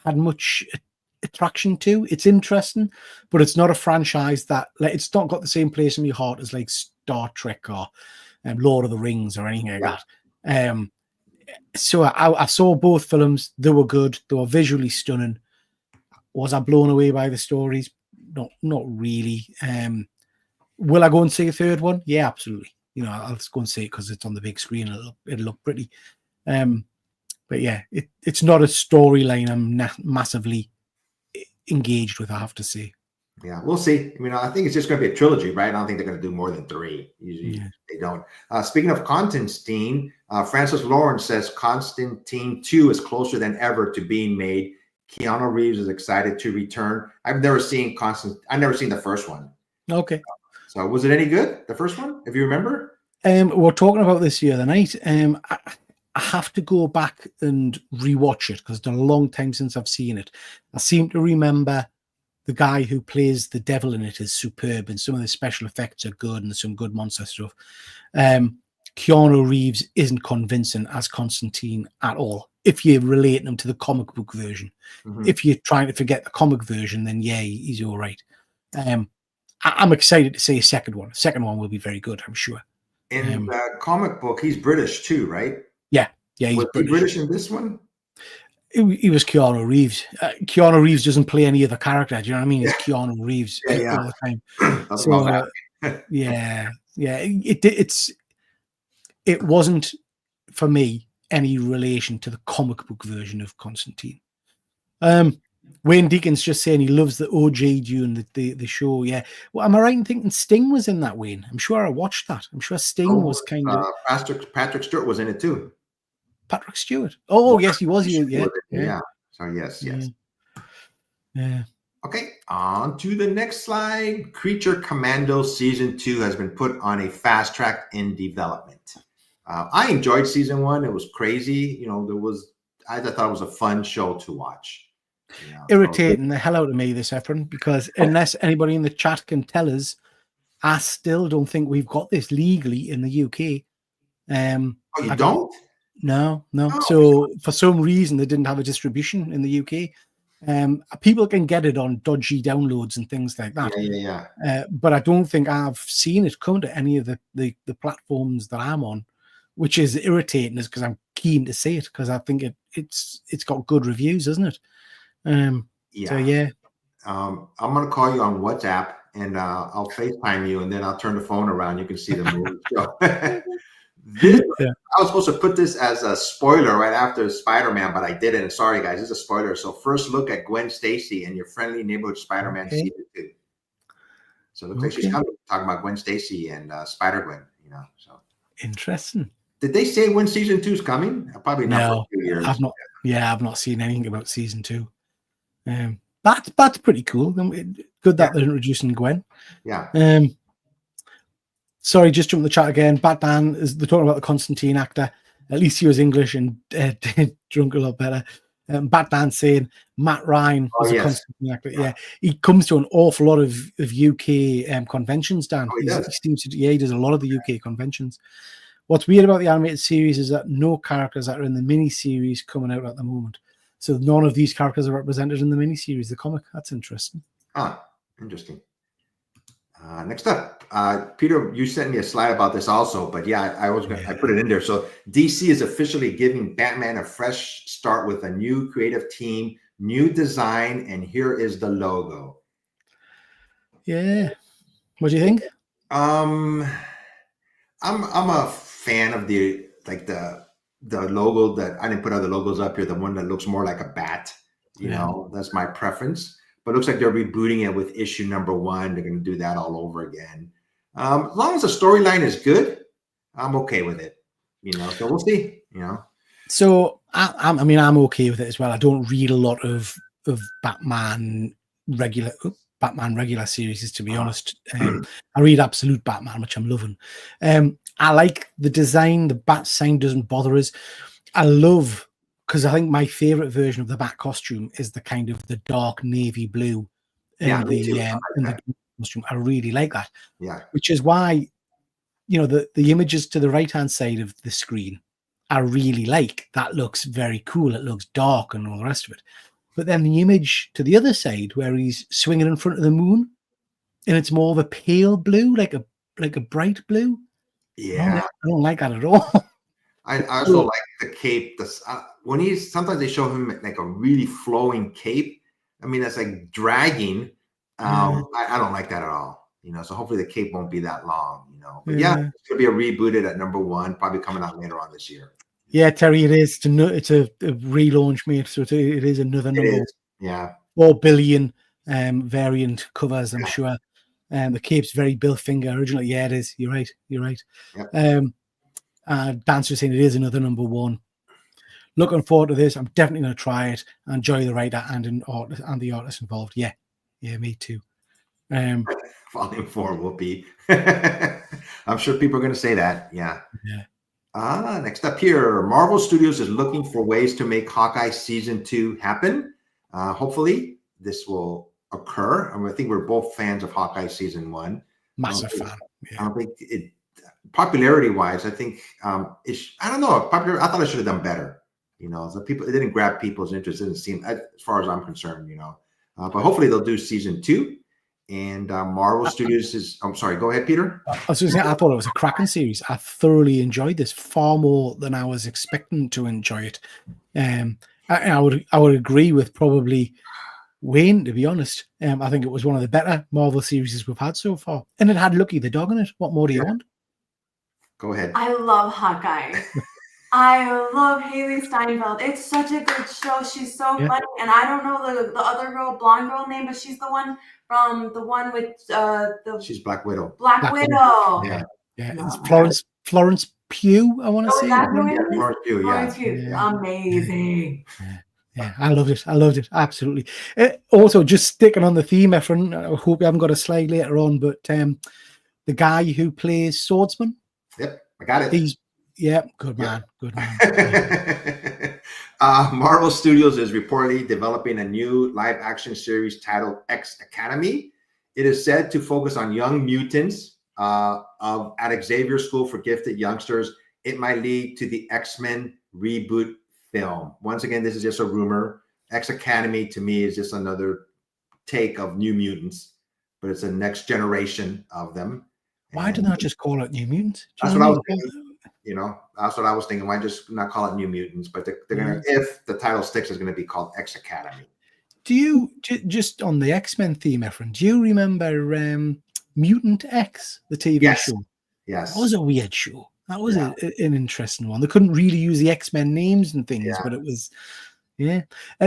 had much attraction to. It's interesting, but it's not a franchise that it's not got the same place in my heart as like Star Trek or Lord of the Rings or anything like that. So I saw both films. They were good. They were visually stunning. Was I blown away by the stories? Not really. Will I go and see a third one? Yeah, absolutely. I'll just go and see it because it's on the big screen. It'll look pretty. But yeah, it's not a storyline I'm massively engaged with, I have to say. Yeah, we'll see. I think it's just going to be a trilogy, right? I don't think they're going to do more than 3. Usually they don't. Speaking of Constantine, Francis Lawrence says Constantine 2 is closer than ever to being made. Keanu Reeves is excited to return. I've never seen the first one. Okay. So was it any good, the first one, if you remember? We're talking about this the other night. I have to go back and rewatch it because it's been a long time since I've seen it. I seem to remember the guy who plays the devil in it is superb, and some of the special effects are good, and there's some good monster stuff. Keanu Reeves isn't convincing as Constantine at all. If you're relating him to the comic book version, if you're trying to forget the comic version, then yeah, he's all right. I'm excited to see a second one. The second one will be very good, I'm sure. In the comic book, he's British too, right? Yeah, he's Was he British in this one? He was Keanu Reeves. Keanu Reeves doesn't play any other character. Do you know what I mean? It's Keanu Reeves all the time. So, it wasn't for me any relation to the comic book version of Constantine. Wayne Deacon's just saying he loves the OJ Dune, the show. Yeah. Well, am I right in thinking Sting was in that, Wayne? I'm sure I watched that. I'm sure Sting was kind of. Patrick Stewart was in it too. Patrick Stewart. Oh, yes, he was. Yeah. So yes. Yeah. Okay, on to the next slide. Creature Commando Season 2 has been put on a fast track in development. I enjoyed Season 1. It was crazy. I thought it was a fun show to watch. Irritating the hell out of me, this, Efren, because unless anybody in the chat can tell us, I still don't think we've got this legally in the UK. You don't? No. So for some reason, they didn't have a distribution in the UK. People can get it on dodgy downloads and things like that. Yeah. But I don't think I've seen it come to any of the platforms that I'm on, which is irritating, is because I'm keen to see it because I think it's got good reviews, isn't it? So yeah. I'm gonna call you on WhatsApp and I'll FaceTime you, and then I'll turn the phone around. You can see the movie. So, I was supposed to put this as a spoiler right after Spider-Man, but I didn't. Sorry, guys, it's a spoiler. So first look at Gwen Stacy and Your Friendly Neighborhood Spider-Man Season 2. So it looks like she's coming, talking about Gwen Stacy and Spider-Gwen. So interesting. Did they say when Season 2 is coming? Probably not for 2 years. I've not. Yeah, I've not seen anything about Season 2. That's pretty cool. Good that they're introducing Gwen. Yeah. Sorry, just jump in the chat again. Batman they're talking about the Constantine actor. At least he was English and drunk a lot better. Batman saying Matt Ryan was a Constantine actor. Yeah, he comes to an awful lot of UK conventions, Dan. He does a lot of the UK conventions. What's weird about the animated series is that no characters that are in the mini-series coming out at the moment. So none of these characters are represented in the mini-series, the comic. That's interesting. Interesting. Next up, Peter, you sent me a slide about this also, but I put it in there. So DC is officially giving Batman a fresh start with a new creative team, new design, and here is the logo. Yeah. What do you think? I'm a fan of the logo that I didn't put other logos up here. The one that looks more like a bat, that's my preference. But it looks like they're rebooting it with issue number 1. They're going to do that all over again. As long as the storyline is good, I'm okay with it. So we'll see. So I'm okay with it as well. I don't read a lot of Batman regular series, to be honest. I read Absolute Batman, which I'm loving. I like the design. The bat sign doesn't bother us. I love, because I think my favorite version of the bat costume is the kind of the dark navy blue in the costume. I really like that. Yeah. Which is why, the images to the right-hand side of the screen, I really like. That looks very cool. It looks dark and all the rest of it. But then the image to the other side where he's swinging in front of the moon, and it's more of a pale blue, like a bright blue. Yeah. I don't like that at all. I also like the cape. When sometimes they show him like a really flowing cape. I mean, that's like dragging. I don't like that at all. So hopefully the cape won't be that long. But yeah, it's gonna be a rebooted at #1, probably coming out later on this year. Yeah, Terry, it is. It's a relaunch, mate. So it is another number. Yeah. 4 billion variant covers, I'm sure. The cape's very Bill Finger originally. Yeah, it is. You're right. Yep. Dancer saying it is another #1. Looking forward to this. I'm definitely going to try it and enjoy the writer and the artist involved. Yeah, me too. Volume 4 will be. I'm sure people are going to say that. Yeah. Next up here, Marvel Studios is looking for ways to make Hawkeye season 2 happen. Hopefully, this will occur. I think we're both fans of Hawkeye season 1. Massive fan. Yeah. I don't think it. Popularity-wise, I think I don't know. I thought I should have done better. It didn't grab people's interest. It didn't seem, as far as I'm concerned. But hopefully they'll do season 2. And Marvel Studios is. I'm sorry. Go ahead, Peter. I was going to say I thought it was a cracking series. I thoroughly enjoyed this far more than I was expecting to enjoy it. I would agree with probably Wayne, to be honest. I think it was one of the better Marvel series we've had so far, and it had Lucky the dog in it. What more do you want? Go ahead. I love Hawkeye. I love Haley Steinfeld. It's such a good show. She's so funny, and I don't know the other girl, blonde girl name, but she's the one from the one with She's Black Widow. Black Widow. Yeah. It's Florence Pugh. I want to say. Florence Pugh. Florence Pugh. Amazing. Yeah, I loved it. Absolutely. Also, just sticking on the theme, Efren, I hope you haven't got a slide later on, but the guy who plays Swordsman. Yep, I got it. Good man. Marvel Studios is reportedly developing a new live-action series titled X Academy. It is said to focus on young mutants at Xavier School for Gifted Youngsters. It might lead to the X-Men reboot film. Once again, this is just a rumor. X Academy to me is just another take of New Mutants, but it's a next generation of them. Why do not just call it New Mutants? That's what I was thinking. That's what I was thinking. Why just not call it New Mutants? But they're gonna, if the title sticks, it's gonna be called X Academy. Do you just on the X-Men theme, Efren? Do you remember Mutant X, the TV show? Yes, that was a weird show. That was an interesting one. They couldn't really use the X-Men names and things, but it was,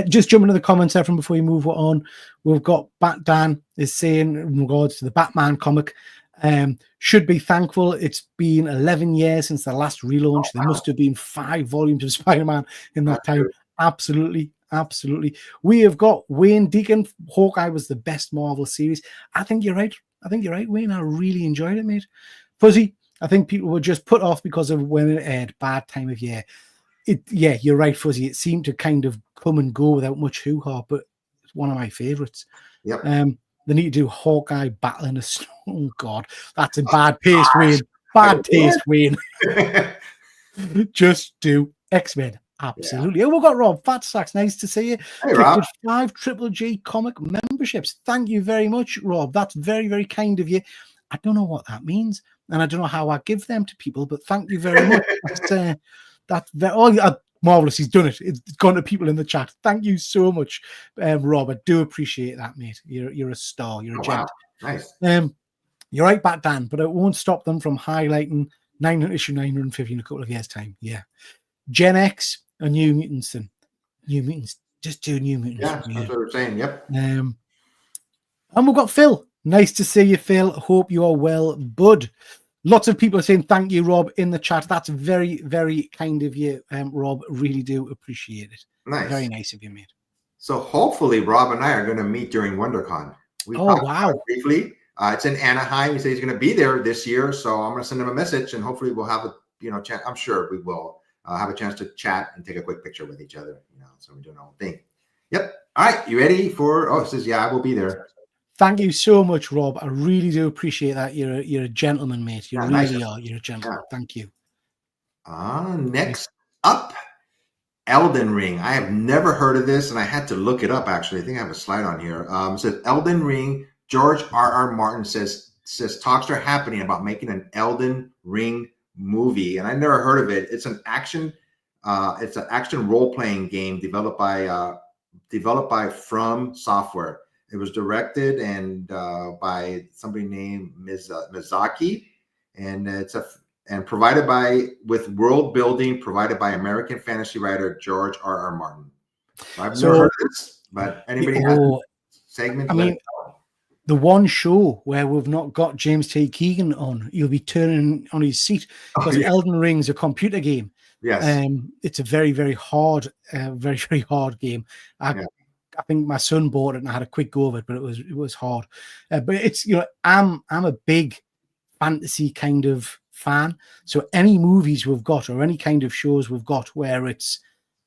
just jumping to the comments, Efren, before you move on. We've got Bat Dan is saying in regards to the Batman comic, should be thankful. It's been 11 years since the last relaunch. There must have been 5 volumes of Spider-Man in that time. Absolutely. We have got Wayne Deacon. Hawkeye was the best Marvel series. I think you're right, Wayne. I really enjoyed it, mate. Fuzzy, I think people were just put off because of when it aired. Bad time of year. You're right, Fuzzy. It seemed to kind of come and go without much hoo-ha, but it's one of my favorites. Yep. They need to do Hawkeye battling a snow. Oh God, that's a bad taste, Wayne. Bad taste, Wayne. Just do X-Men. Absolutely. Oh, we've got Rob Fat Sacks. Nice to see you. Hey, Rob. 5 Triple G comic memberships. Thank you very much, Rob. That's very, very kind of you. I don't know what that means, and I don't know how I give them to people, but thank you very much. That's very marvelous. He's done it. It's gone to people in the chat. Thank you so much, Rob. I do appreciate that, mate. You're a star. You're a gent. Wow. Nice. You're right, Bat Dan, but it won't stop them from highlighting issue 950 in a couple of years' time. Yeah. Gen X and New Mutants. And New Mutants. Just do New Mutants. Yeah, that's what we're saying. Yep. And we've got Phil. Nice to see you, Phil. Hope you are well, bud. Lots of people are saying thank you, Rob, in the chat. That's very, very kind of you, Rob. Really do appreciate it. Nice. Very nice of you, mate. So hopefully Rob and I are going to meet during WonderCon. Wow. Briefly. It's in Anaheim. He said he's going to be there this year. So I'm going to send him a message and hopefully we'll have a chat. I'm sure we will have a chance to chat and take a quick picture with each other. So we're doing our own thing. Yep. All right. You ready for, it says, I will be there. Thank you so much, Rob. I really do appreciate that. You're a gentleman, mate. You really nice. are. You're a gentleman. Yeah. Thank you. Next up, Elden Ring. I have never heard of this, and I had to look it up, actually. I think I have a slide on here. It says Elden Ring. George R.R. Martin says talks are happening about making an Elden Ring movie, and I never heard of it. It's an action role-playing game developed by From Software. It was directed and by somebody named Mizaki, and provided with world building provided by American fantasy writer George R.R. Martin. So I've never heard of this, but anybody has segments? I mean, the one show where we've not got James T. Keegan on, you'll be turning on his seat because Elden Ring's a computer game. Yes. It's a very, very hard, very, very hard game. I think my son bought it and I had a quick go of it, but it was hard. But it's, I'm a big fantasy kind of fan. So any movies we've got or any kind of shows we've got where it's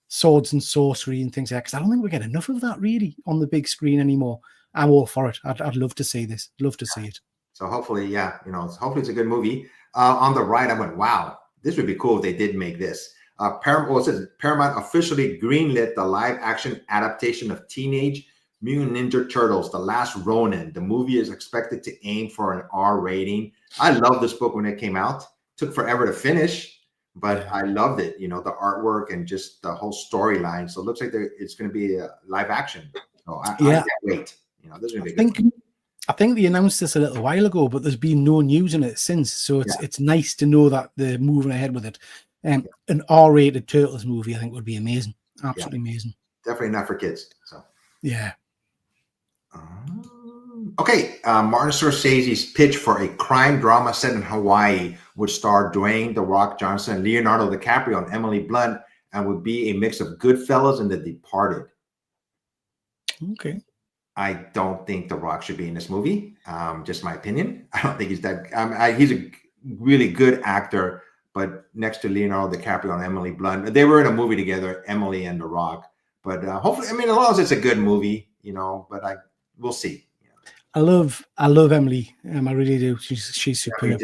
swords and sorcery and things like that, because I don't think we get enough of that really on the big screen anymore. I'm all for it. I'd love to see this. Love to see it. So hopefully, hopefully it's a good movie. On the right, I went, wow, this would be cool if they did make this. Paramount officially greenlit the live-action adaptation of Teenage Mutant Ninja Turtles: The Last Ronin. The movie is expected to aim for an R rating. I loved this book when it came out. Took forever to finish, but I loved it. The artwork and just the whole storyline. So it looks like it's going to be a live action. So I can't wait. This is going to be good. I think they announced this a little while ago, but there's been no news on it since. So it's nice to know that they're moving ahead with it. An R-rated Turtles movie, I think, would be amazing. Absolutely amazing. Definitely not for kids. So yeah. Okay. Martin Scorsese's pitch for a crime drama set in Hawaii would star Dwayne "The Rock" Johnson, Leonardo DiCaprio, and Emily Blunt, and would be a mix of Goodfellas and The Departed. Okay. I don't think The Rock should be in this movie. Just my opinion. I don't think he's that. He's a really good actor, but next to Leonardo DiCaprio and Emily Blunt, they were in a movie together, Emily and The Rock. But hopefully, as long as it's a good movie, but we'll see. I love Emily. I really do. She's superb.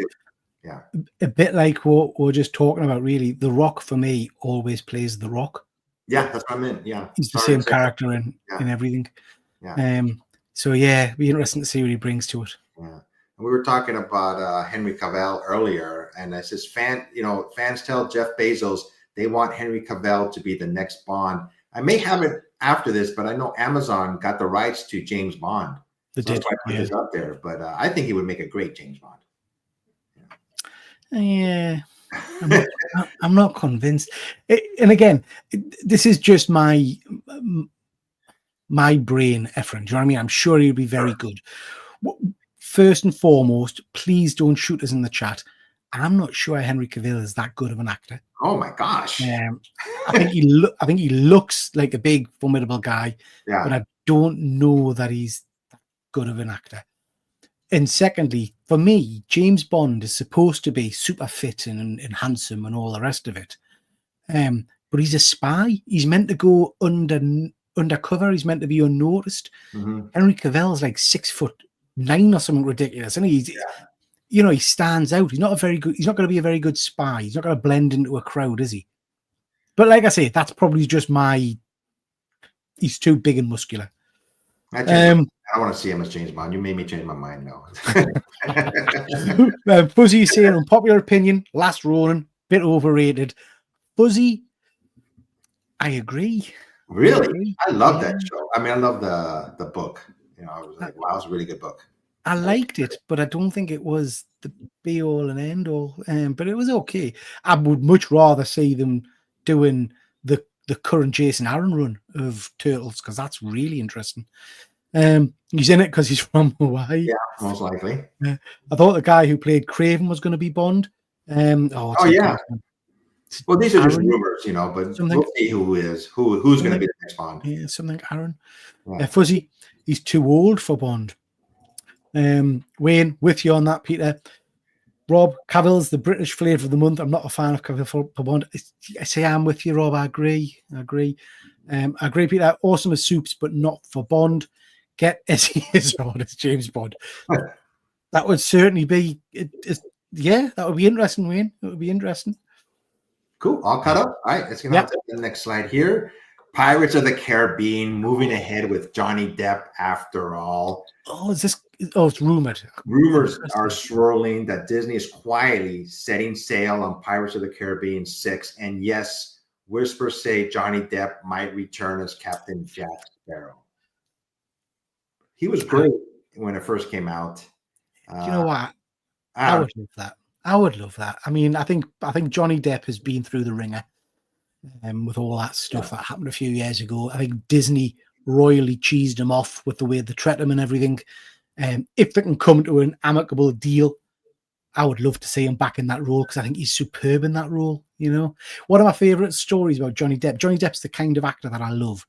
Yeah. A bit like what we're just talking about, really. The Rock for me always plays The Rock. Yeah, that's what I meant. Yeah, he's the same character in everything. Yeah. So it'd be interesting to see what he brings to it. Yeah. We were talking about Henry Cavill earlier, and it says fans tell Jeff Bezos they want Henry Cavill to be the next Bond. I may have it after this, but I know Amazon got the rights to James Bond. That's why I put this up there. But I think he would make a great James Bond. Yeah. I'm not convinced. And again, this is just my brain effort. Do you know what I mean? I'm sure he'll be very good. First and foremost, please don't shoot us in the chat. I'm not sure Henry Cavill is that good of an actor. Oh my gosh! I think he looks like a big, formidable guy, but I don't know that he's that good of an actor. And secondly, for me, James Bond is supposed to be super fit and handsome and all the rest of it. But he's a spy. He's meant to go undercover. He's meant to be unnoticed. Mm-hmm. Henry Cavill is like 6'9" or something ridiculous, and he stands out. He's not going to be a very good spy. He's not going to blend into a crowd, is he? But like I say, that's probably just he's too big and muscular. I want to see him as James Bond. You made me change my mind now. Fuzzy saying, unpopular opinion, Last Ronin, bit overrated. Fuzzy, I agree. Really? I love that show. I love the book. I was like, wow, it's a really good book. I liked it, but I don't think it was the be all and end all. But it was okay. I would much rather see them doing the current Jason Aaron run of Turtles, because that's really interesting. He's in it because he's from Hawaii. Yeah, most likely. I thought the guy who played Craven was going to be Bond. Well, these are just rumors, but we'll see who's going to be the next Bond. Yeah, something Aaron. Fuzzy, he's too old for Bond. Wayne, with you on that, Peter. Rob, Cavill's the British flavour of the month. I'm not a fan of Cavill for Bond. I say I'm with you, Rob. I agree. I agree, Peter. Awesome as Soups, but not for Bond. Get Essie Izzard as James Bond. That would certainly be. That would be interesting, Wayne. It would be interesting. Cool. All cut up. All right. Let's get on to the next slide here. Pirates of the Caribbean moving ahead with Johnny Depp after all. Oh, is Oh, it's rumored. Rumors are swirling that Disney is quietly setting sail on Pirates of the Caribbean 6. And yes, whispers say Johnny Depp might return as Captain Jack Sparrow. He was great when it first came out. You know what? I would love that. I would love that. I mean, I think Johnny Depp has been through the ringer with all that stuff that happened a few years ago. I think Disney royally cheesed him off with the way they treat him and everything. If they can come to an amicable deal, I would love to see him back in that role because I think he's superb in that role. You know, one of my favorite stories about Johnny Depp. Johnny Depp's the kind of actor that I love.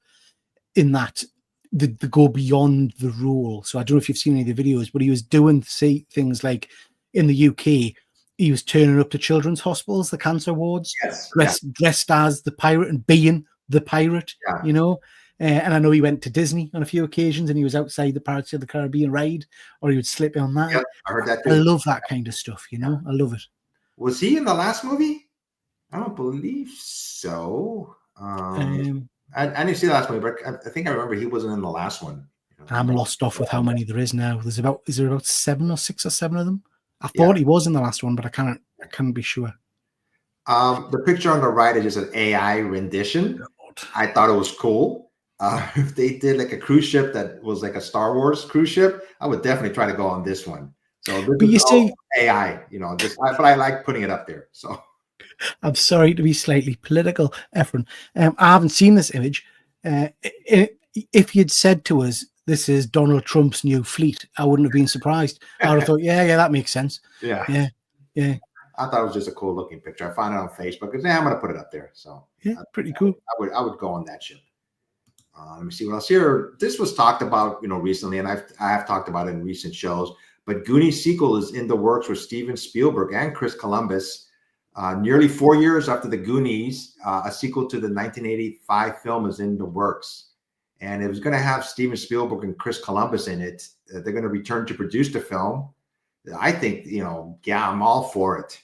In that they go beyond the role. So I don't know if you've seen any of the videos, but he was doing things like in the UK, he was turning up to children's hospitals, the cancer wards, dressed as the pirate and being the pirate. You know. And I know he went to Disney on a few occasions and he was outside the Pirates of the Caribbean ride, or he would slip on that. Yeah, I heard that too. I love that kind of stuff, you know? I love it. Was he in the last movie? I don't believe so. I didn't see the last movie, but I think I remember he wasn't in the last one. I'm lost off with how many there is now. Is there about 6 or 7 of them? I thought he was in the last one, but I can't be sure. The picture on the right is just an AI rendition. I thought it was cool. If they did like a cruise ship that was like a Star Wars cruise ship, I would definitely try to go on this one. So, but you see, AI, you know, but I like putting it up there. So, I'm sorry to be slightly political, Efren. I haven't seen this image. If you'd said to us, "This is Donald Trump's new fleet," I wouldn't have been surprised. I would have thought, "Yeah, that makes sense." Yeah. I thought it was just a cool looking picture. I found it on Facebook because I'm going to put it up there. So, pretty cool. I would go on that ship. Let me see what else here. This was talked about, recently, and I have talked about it in recent shows. But Goonies sequel is in the works with Steven Spielberg and Chris Columbus. Nearly 4 years after the Goonies, a sequel to the 1985 film is in the works, and it was going to have Steven Spielberg and Chris Columbus in it. They're going to return to produce the film. I think, I'm all for it.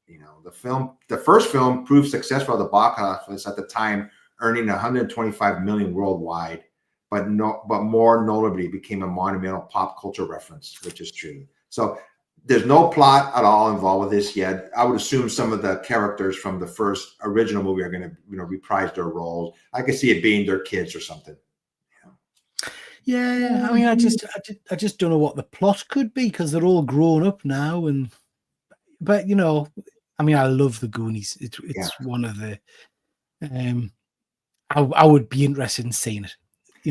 The first film proved successful at the box office at the time, earning 125 million worldwide, but more notably became a monumental pop culture reference, which is true. So there's no plot at all involved with this yet. I would assume some of the characters from the first original movie are going to, reprise their roles. I could see it being their kids or something. Yeah, I mean, I just don't know what the plot could be because they're all grown up now, but I mean, I love the Goonies. It's one of the. I would be interested in seeing it.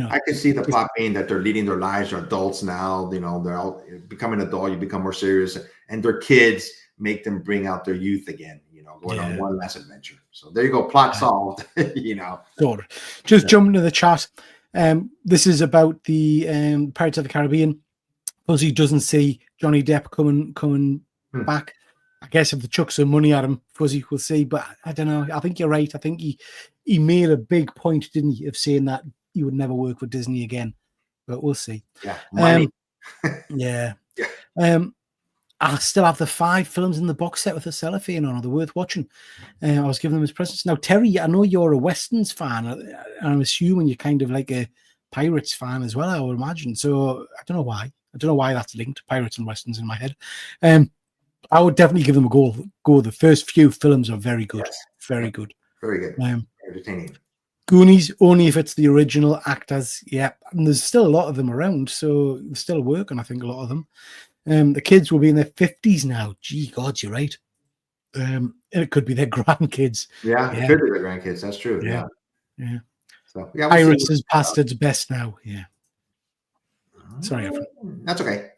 I can see the plot being that they're leading their lives. They're adults now. They're all becoming an adult. You become more serious, and their kids make them bring out their youth again. Going on one last adventure. So there you go. Plot solved. Sure. Just jumping to the chat. This is about the Pirates of the Caribbean. Fuzzy doesn't see Johnny Depp coming back. I guess if they chuck some money at him, Fuzzy will see. But I don't know. I think you're right. I think he made a big point, didn't he, of saying that he would never work with Disney again. But we'll see. Yeah. Money. Yeah. I still have the 5 films in the box set with the cellophane on. They're worth watching. I was giving them as presents. Now, Terry, I know you're a Westerns fan. And I'm assuming you're kind of like a Pirates fan as well, I would imagine. So I don't know why. I don't know why that's linked, Pirates and Westerns in my head. I would definitely give them a go. The first few films are very good. Yes. Very good. Very good. Entertaining. Goonies, only if it's the original actors. Yeah. And there's still a lot of them around. So they're still working, I think, a lot of them. The kids will be in their 50s now. Gee, God, you're right. It could be their grandkids. Yeah, it could be their grandkids. That's true. Yeah. So, Pirates is past its best now. Yeah. Sorry, Efren. That's okay.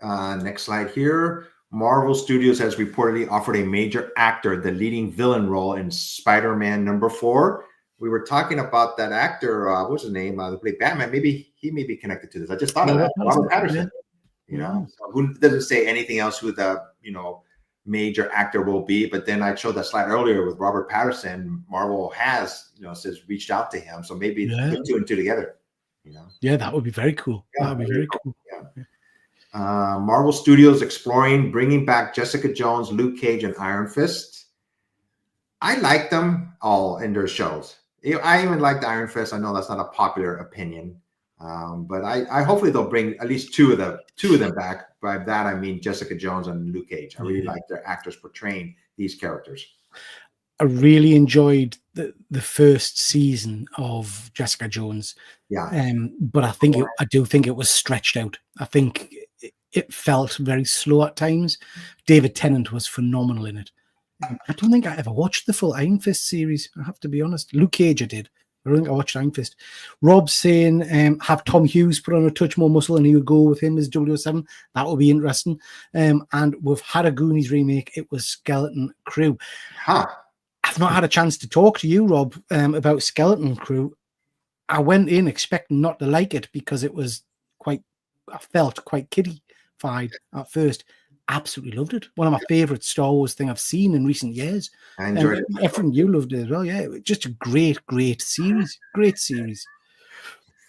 Next slide here. Marvel Studios has reportedly offered a major actor the leading villain role in Spider-Man #4. We were talking about that actor. What's his name? Who played Batman. Maybe he may be connected to this. I just thought of that. Robert Pattinson. So who doesn't say anything else who the major actor will be, but then I showed that slide earlier with Robert Pattinson. Marvel has says reached out to him, so maybe put 2 and 2 together. Yeah, that would be very cool. That would be very cool. Yeah. Marvel Studios exploring bringing back Jessica Jones, Luke Cage, and Iron Fist. I like them all in their shows. I even like the Iron Fist. I know that's not a popular opinion. But I hopefully they'll bring at least two of them back. By that I mean Jessica Jones and Luke Cage. I really like their actors portraying these characters. I really enjoyed the first season of Jessica Jones. Yeah. But I do think it was stretched out. I think it felt very slow at times. David Tennant was phenomenal in it. I don't think I ever watched the full Iron Fist series. I have to be honest. Luke Cage I did. I don't think I watched Iron Fist. Rob's saying have Tom Hughes put on a touch more muscle and he would go with him as 007. That would be interesting. And we've had a Goonies remake. It was Skeleton Crew. Huh. I've not had a chance to talk to you, Rob, about Skeleton Crew. I went in expecting not to like it because it was I felt quite kiddie-fied at first. Absolutely loved it. One of my favorite Star Wars thing I've seen in recent years. I enjoyed it. Efren, you loved it as well. Yeah, just a great series. Great series.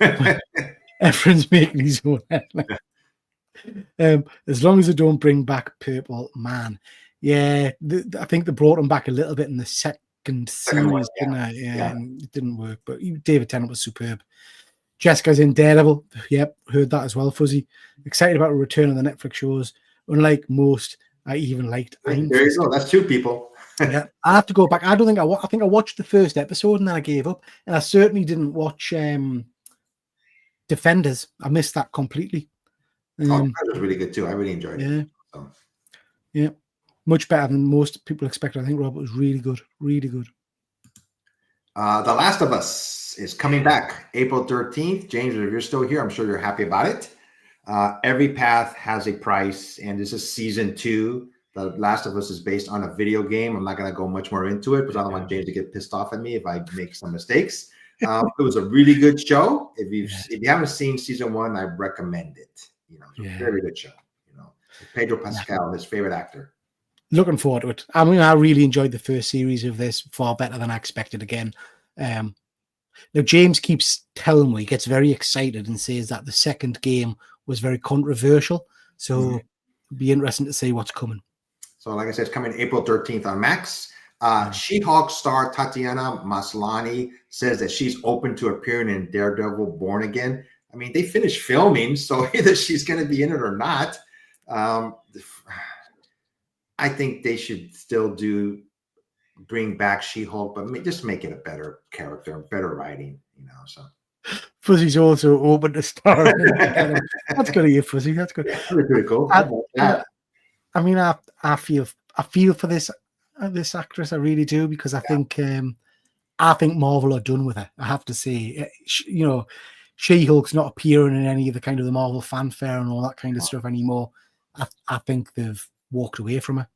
Efren's making his own headline. As long as they don't bring back Purple Man. Yeah, I think they brought him back a little bit in the second series, one, didn't they? Yeah, and it didn't work. But David Tennant was superb. Jessica's in Daredevil. Yep, heard that as well, Fuzzy. Excited about a return of the Netflix shows. Unlike most, I even liked Iron There Fist. you go. That's two people. Yeah, I have to go back. I don't think I think I watched the first episode and then I gave up. And I certainly didn't watch Defenders. I missed that completely. That was really good too. I really enjoyed it. Yeah. So. Yeah. Much better than most people expected. I think Robert was really good. Really good. The Last of Us is coming back April 13th. James, if you're still here, I'm sure you're happy about it. Every path has a price, and this is season 2. The Last of Us is based on a video game. I'm not going to go much more into it because I don't want James to get pissed off at me if I make some mistakes. It was a really good show. If you haven't seen season 1, I recommend it. Very good show. Pedro Pascal, his favorite actor. Looking forward to it. I mean, I really enjoyed the first series of this, far better than I expected again. Now, James keeps telling me, he gets very excited and says that the second game was very controversial. So it'll be interesting to see what's coming. So like I said, it's coming April 13th on Max. She-Hulk star Tatiana Maslany says that she's open to appearing in Daredevil Born Again. I mean, they finished filming, so either she's going to be in it or not. I think they should still bring back She-Hulk, but just make it a better character, better writing, so. Fuzzy's also open to star. That's good of you, Fuzzy. That's good. That's pretty cool. I mean, I feel for this actress. I really do, because I think Marvel are done with her. I have to say, She-Hulk's not appearing in any of the Marvel fanfare and all that kind of stuff anymore. I think they've walked away from her.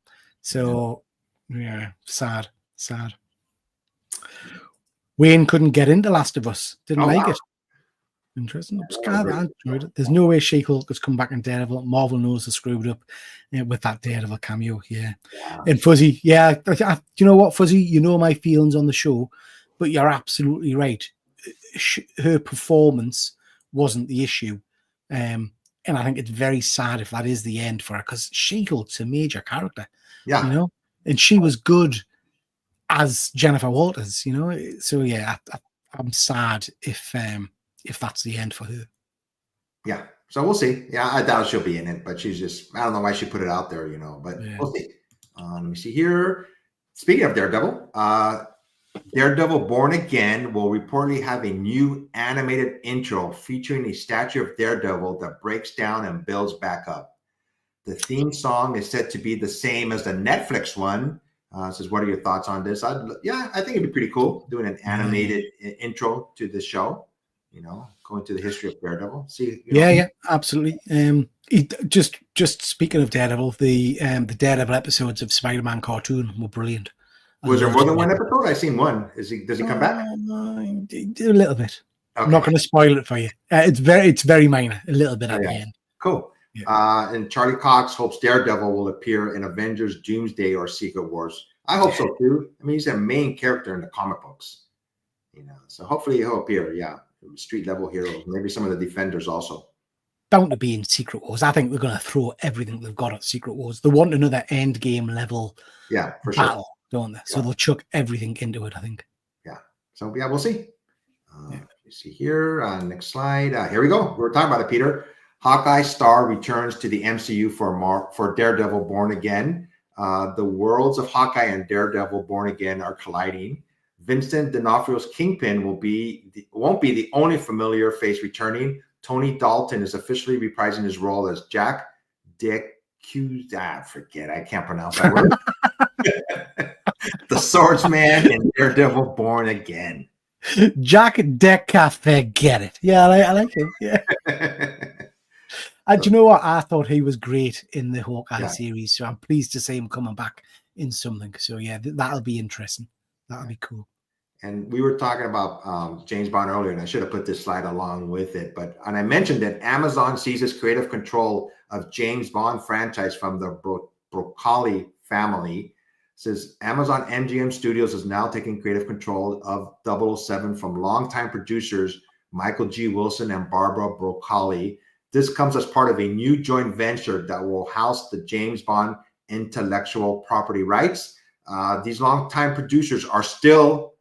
So yeah, sad. Wayne couldn't get into Last of Us. Didn't like it. Interesting. I enjoyed it. There's no way She-Hulk has come back in Daredevil. Marvel knows they screwed up with that Daredevil cameo. Yeah. And Fuzzy, you know what, Fuzzy? You know my feelings on the show, but you're absolutely right. Her performance wasn't the issue. And I think it's very sad if that is the end for her, because She-Hulk's a major character. Yeah. And she was good as Jennifer Walters, So yeah, I'm sad if that's the end for her. Yeah. So we'll see. Yeah, I doubt she'll be in it, but she's just, I don't know why she put it out there, but we'll see. Let me see here. Speaking of Daredevil, Daredevil Born Again will reportedly have a new animated intro featuring a statue of Daredevil that breaks down and builds back up. The theme song is said to be the same as the Netflix one. Says, what are your thoughts on this? I think it'd be pretty cool doing an animated intro to the show, going to the history of Daredevil. See, yeah, absolutely. Just speaking of Daredevil, the Daredevil episodes of Spider-Man cartoon were brilliant. Was there more than one episode? I've seen one. Does he come back? A little bit. Okay. I'm not going to spoil it for you. It's very minor. A little bit at the end. Cool. Yeah. And Charlie Cox hopes Daredevil will appear in Avengers Doomsday or Secret Wars. I hope so too. I mean, he's a main character in the comic books, so hopefully he'll appear. Yeah. Street level hero, maybe some of the Defenders also. Bound to be in Secret Wars. I think they're going to throw everything they've got at Secret Wars. They want another end game level for battle, don't they? So they'll chuck everything into it, I think. Yeah. So yeah, we'll see. You see here, next slide. Here we go. We're talking about it, Peter. Hawkeye star returns to the MCU for Daredevil Born Again. The worlds of Hawkeye and Daredevil Born Again are colliding. Vincent D'Onofrio's Kingpin won't be the only familiar face returning. Tony Dalton is officially reprising his role as Jack I can't pronounce that word. The Swordsman in Daredevil Born Again. Jack Decaf, forget it. Yeah, I like him. Yeah. And do you know what? I thought he was great in the Hawkeye series, so I'm pleased to see him coming back in something. So yeah, that'll be interesting. That'll be cool. And we were talking about James Bond earlier, and I should have put this slide along with it. And I mentioned that Amazon seizes creative control of James Bond franchise from the Broccoli family. It says Amazon MGM Studios is now taking creative control of 007 from longtime producers Michael G. Wilson and Barbara Broccoli. This comes as part of a new joint venture that will house the James Bond intellectual property rights. These longtime producers are still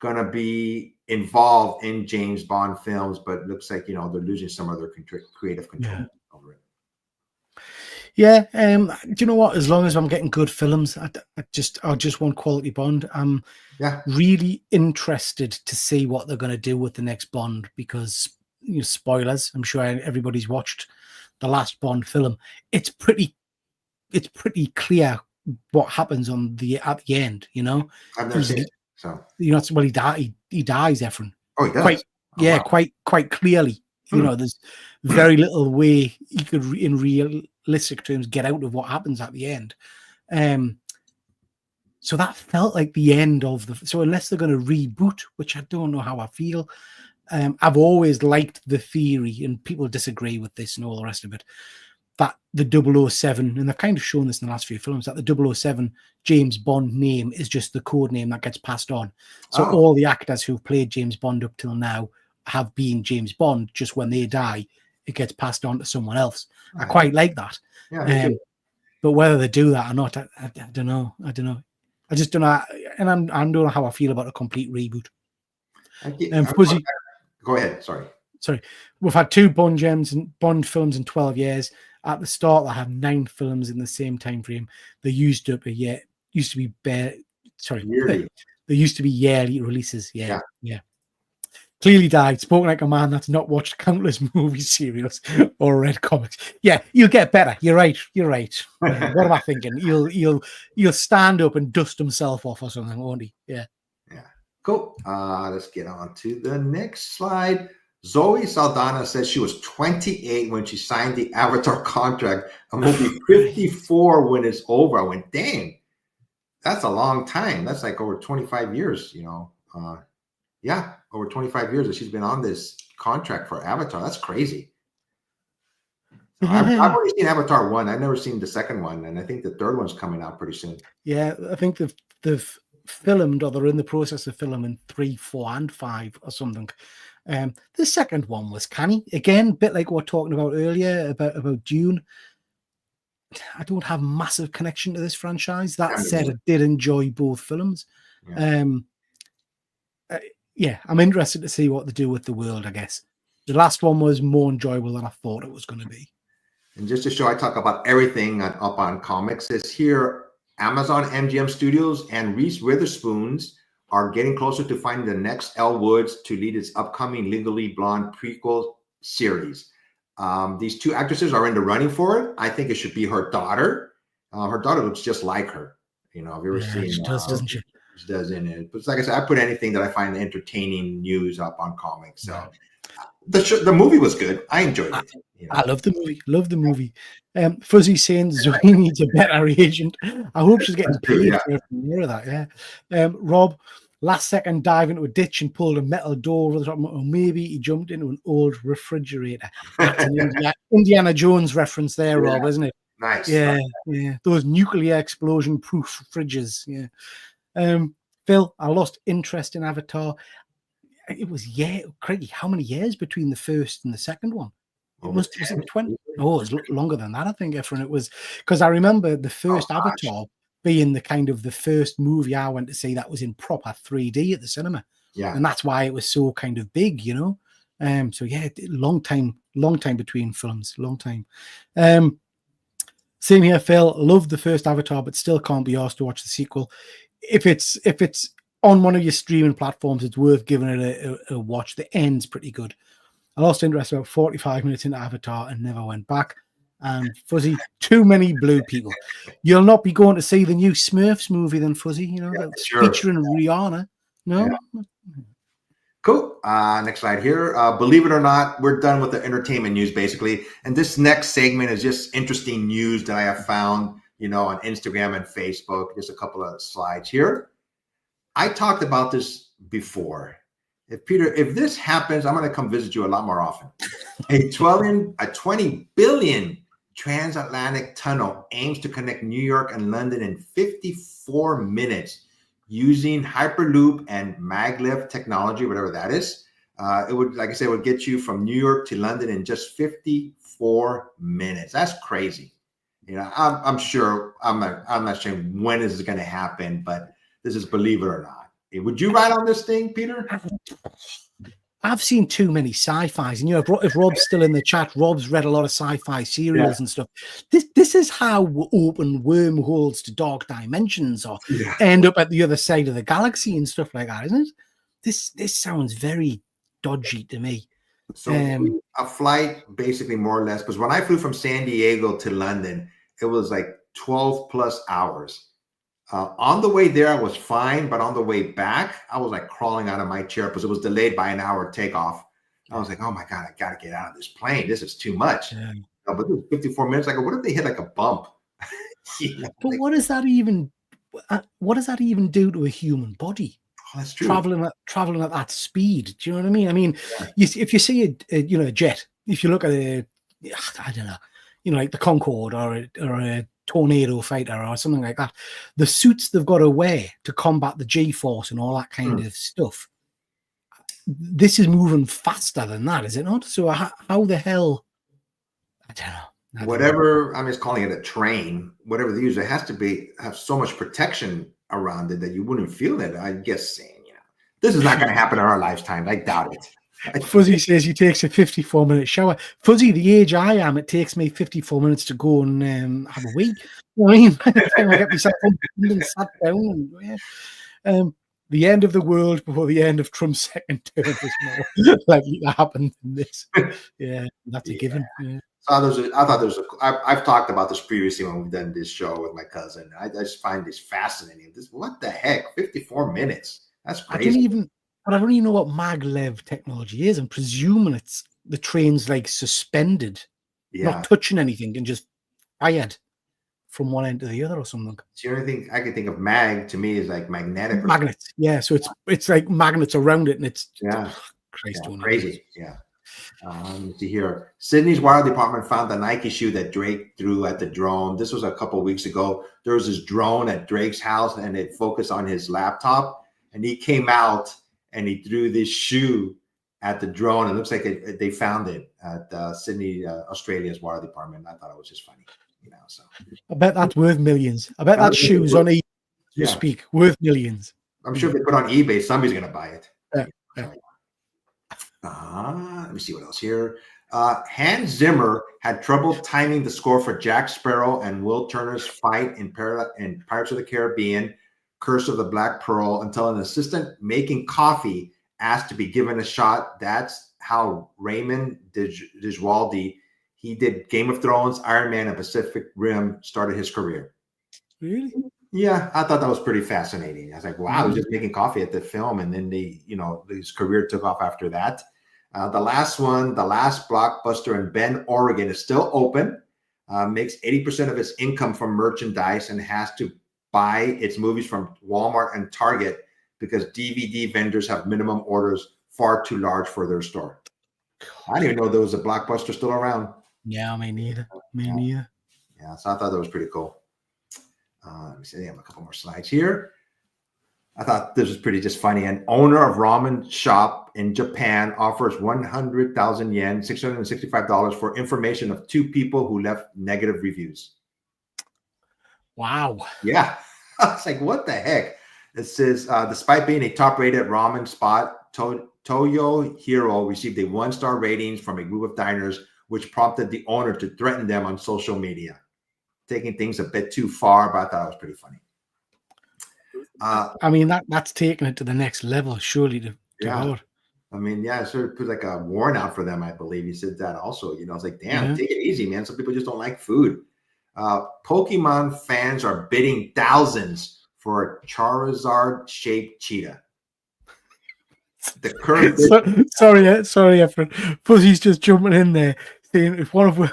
going to be involved in James Bond films, but it looks like, they're losing some of their creative control over it. Yeah. Do you know what? As long as I'm getting good films, I just want quality Bond. I'm really interested to see what they're going to do with the next Bond, because spoilers, I'm sure everybody's watched the last Bond film. It's pretty clear what happens at the end. I've never seen it. So he dies, Efren. Oh, he does. Quite clearly. There's very little way you could, in realistic terms, get out of what happens at the end. So that felt like the end of so unless they're going to reboot, which I don't know how I feel. I've always liked the theory, and people disagree with this and all the rest of it, that the 007, and they've kind of shown this in the last few films, that the 007 James Bond name is just the code name that gets passed on. So all the actors who've played James Bond up till now have been James Bond. Just when they die, it gets passed on to someone else. I quite like that. Yeah, but whether they do that or not, I don't know. I just don't know. And I don't know how I feel about a complete reboot. Fuzzy, go ahead. Sorry. We've had 2 Bond films in 12 years. At the start, I have 9 films in the same time frame. They used to be yearly releases. Yeah. Clearly died. Spoken like a man that's not watched countless movie serials or read comics. Yeah, you'll get better. You're right. What am I thinking? You'll stand up and dust himself off or something, won't he? Yeah. Cool. Let's get on to the next slide. Zoe Saldana says she was 28 when she signed the Avatar contract and will be 54 when it's over. I went, dang, that's a long time. That's like over 25 years, over 25 years that she's been on this contract for Avatar. That's crazy. So I've already seen Avatar 1. I've never seen the second one, and I think the third one's coming out pretty soon. Yeah, I think they've filmed, or they're in the process of filming 3, 4, and 5 or something. The second one was canny. Again, a bit like what we were talking about earlier about Dune. I don't have massive connection to this franchise. That said, I did enjoy both films. I'm interested to see what they do with the world, I guess. The last one was more enjoyable than I thought it was going to be. And just to show I talk about everything up on comics, is here Amazon MGM Studios and Reese Witherspoon's are getting closer to finding the next Elle Woods to lead its upcoming Legally Blonde prequel series. These 2 actresses are in the running for it. I think it should be her daughter. Her daughter looks just like her. Have you ever seen? She does, doesn't she? She does in it. But like I said, I put anything that I find entertaining news up on comics. So the movie was good. I enjoyed it. I love the movie. Fuzzy saying Zoe needs a better agent. I hope she's getting paid for more of that. Yeah. Rob, last second dive into a ditch and pulled a metal door over the top, or maybe he jumped into an old refrigerator. That's an Indiana Jones reference there, Rob, isn't it? Nice. Yeah. Those nuclear explosion proof fridges. Yeah. Phil, I lost interest in Avatar. It was Craigie, how many years between the first and the second one? It must have been 20. Oh, it was longer than that, I think, Efren. It was because I remember the first Avatar being the first movie I went to see that was in proper 3D at the cinema. Yeah. And that's why it was so kind of big, you know. So yeah, long time between films, long time. Same here, Phil. Loved the first Avatar, but still can't be asked to watch the sequel. If it's on one of your streaming platforms, it's worth giving it a watch. The end's pretty good. I lost interest about 45 minutes into Avatar and never went back. And Fuzzy, too many blue people. You'll not be going to see the new Smurfs movie then, Fuzzy, you know, that's featuring Rihanna. No? Yeah. Cool. Next slide here. Believe it or not, we're done with the entertainment news basically. And this next segment is just interesting news that I have found, you know, on Instagram and Facebook. Just a couple of slides here. I talked about this before. If this happens, I'm going to come visit you a lot more often. A 20 billion transatlantic tunnel aims to connect New York and London in 54 minutes using Hyperloop and maglev technology, whatever that is. It would, like I said, would get you from New York to London in just 54 minutes. That's crazy. You know, I'm sure, I'm not sure when this is going to happen, but this is, believe it or not. Would you ride on this thing, Peter? I've seen too many sci-fis, and you know, if Rob's still in the chat, Rob's read a lot of sci-fi serials and stuff. This is how we open wormholes to dark dimensions, or end up at the other side of the galaxy and stuff like that, isn't it? This sounds very dodgy to me. So a flight, basically, more or less, because when I flew from San Diego to London, it was like 12 plus hours. On the way there, I was fine, but on the way back, I was like crawling out of my chair because it was delayed by an hour takeoff. I was like, oh my God, I got to get out of this plane. This is too much. Yeah. But it was 54 minutes. I go, what if they hit like a bump? You know, but like, what does that even do to a human body? Oh, that's true. Traveling at that speed. Do you know what I mean? I mean, if you see a jet, if you look at I don't know, you know, like the Concorde or a Tornado fighter or something like that, the suits they've got to wear to combat the G-force and all that kind of stuff, this is moving faster than that, is it not? So how the hell, I don't know. Whatever, I'm just calling it a train, whatever they use, it has to have so much protection around it that you wouldn't feel it. I guess, you know, this is not going to happen in our lifetime. I doubt it. Fuzzy says he takes a 54-minute shower. Fuzzy, the age I am, it takes me 54 minutes to go and have a wee. You know what I mean? By the time I get myself and sat down. And, the end of the world before the end of Trump's second term is more likely to happen than this. Yeah, that's a given. Yeah. I've talked about this previously when we've done this show with my cousin. I just find this fascinating. What the heck? 54 minutes. That's crazy. But I don't even know what maglev technology is. I'm presuming it's the train's like suspended, not touching anything, and just fired from one end to the other or something. The only thing I can think of to me is like magnetic. Magnets. Yeah. So it's like magnets around it, and it's crazy. Yeah. Let's see here. Sydney's Water Department found the Nike shoe that Drake threw at the drone. This was a couple of weeks ago. There was this drone at Drake's house, and it focused on his laptop, and he came out and he threw this shoe at the drone. It looks like they found it at Sydney, Australia's Water Department. I thought it was just funny, you know. So I bet that's worth millions. I bet that shoe's on eBay, you speak, worth millions. I'm sure if they put on eBay, somebody's gonna buy it. Yeah. Let me see what else here. Hans Zimmer had trouble timing the score for Jack Sparrow and Will Turner's fight in Pirates of the Caribbean, Curse of the Black Pearl, until an assistant making coffee asked to be given a shot. That's how Raymond Djawadi, he did Game of Thrones, Iron Man, and Pacific Rim, started his career. Really? Yeah, I thought that was pretty fascinating. I was like, wow, he was just making coffee at the film, and then his career took off after that. The last Blockbuster in Bend, Oregon, is still open. Makes 80% of its income from merchandise and has to buy its movies from Walmart and Target because DVD vendors have minimum orders far too large for their store. I didn't even know there was a Blockbuster still around. Yeah, me neither. Yeah, so I thought that was pretty cool. Let me see. I have a couple more slides here. I thought this was pretty just funny. An owner of ramen shop in Japan offers 100,000 yen, $665 for information of 2 people who left negative reviews. Wow. Yeah. I was like, what the heck? It says, despite being a top-rated ramen spot, Toyo Hiro received a 1-star ratings from a group of diners, which prompted the owner to threaten them on social media, taking things a bit too far, but I thought it was pretty funny. I mean, that's taking it to the next level, surely, to God. I mean, yeah, sort of put like a warrant out for them, I believe. He said that also. You know, it's like, damn, take it easy, man. Some people just don't like food. Pokemon fans are bidding thousands for a Charizard-shaped cheetah. The current sorry, Efren. Fuzzy's just jumping in there, saying if one of them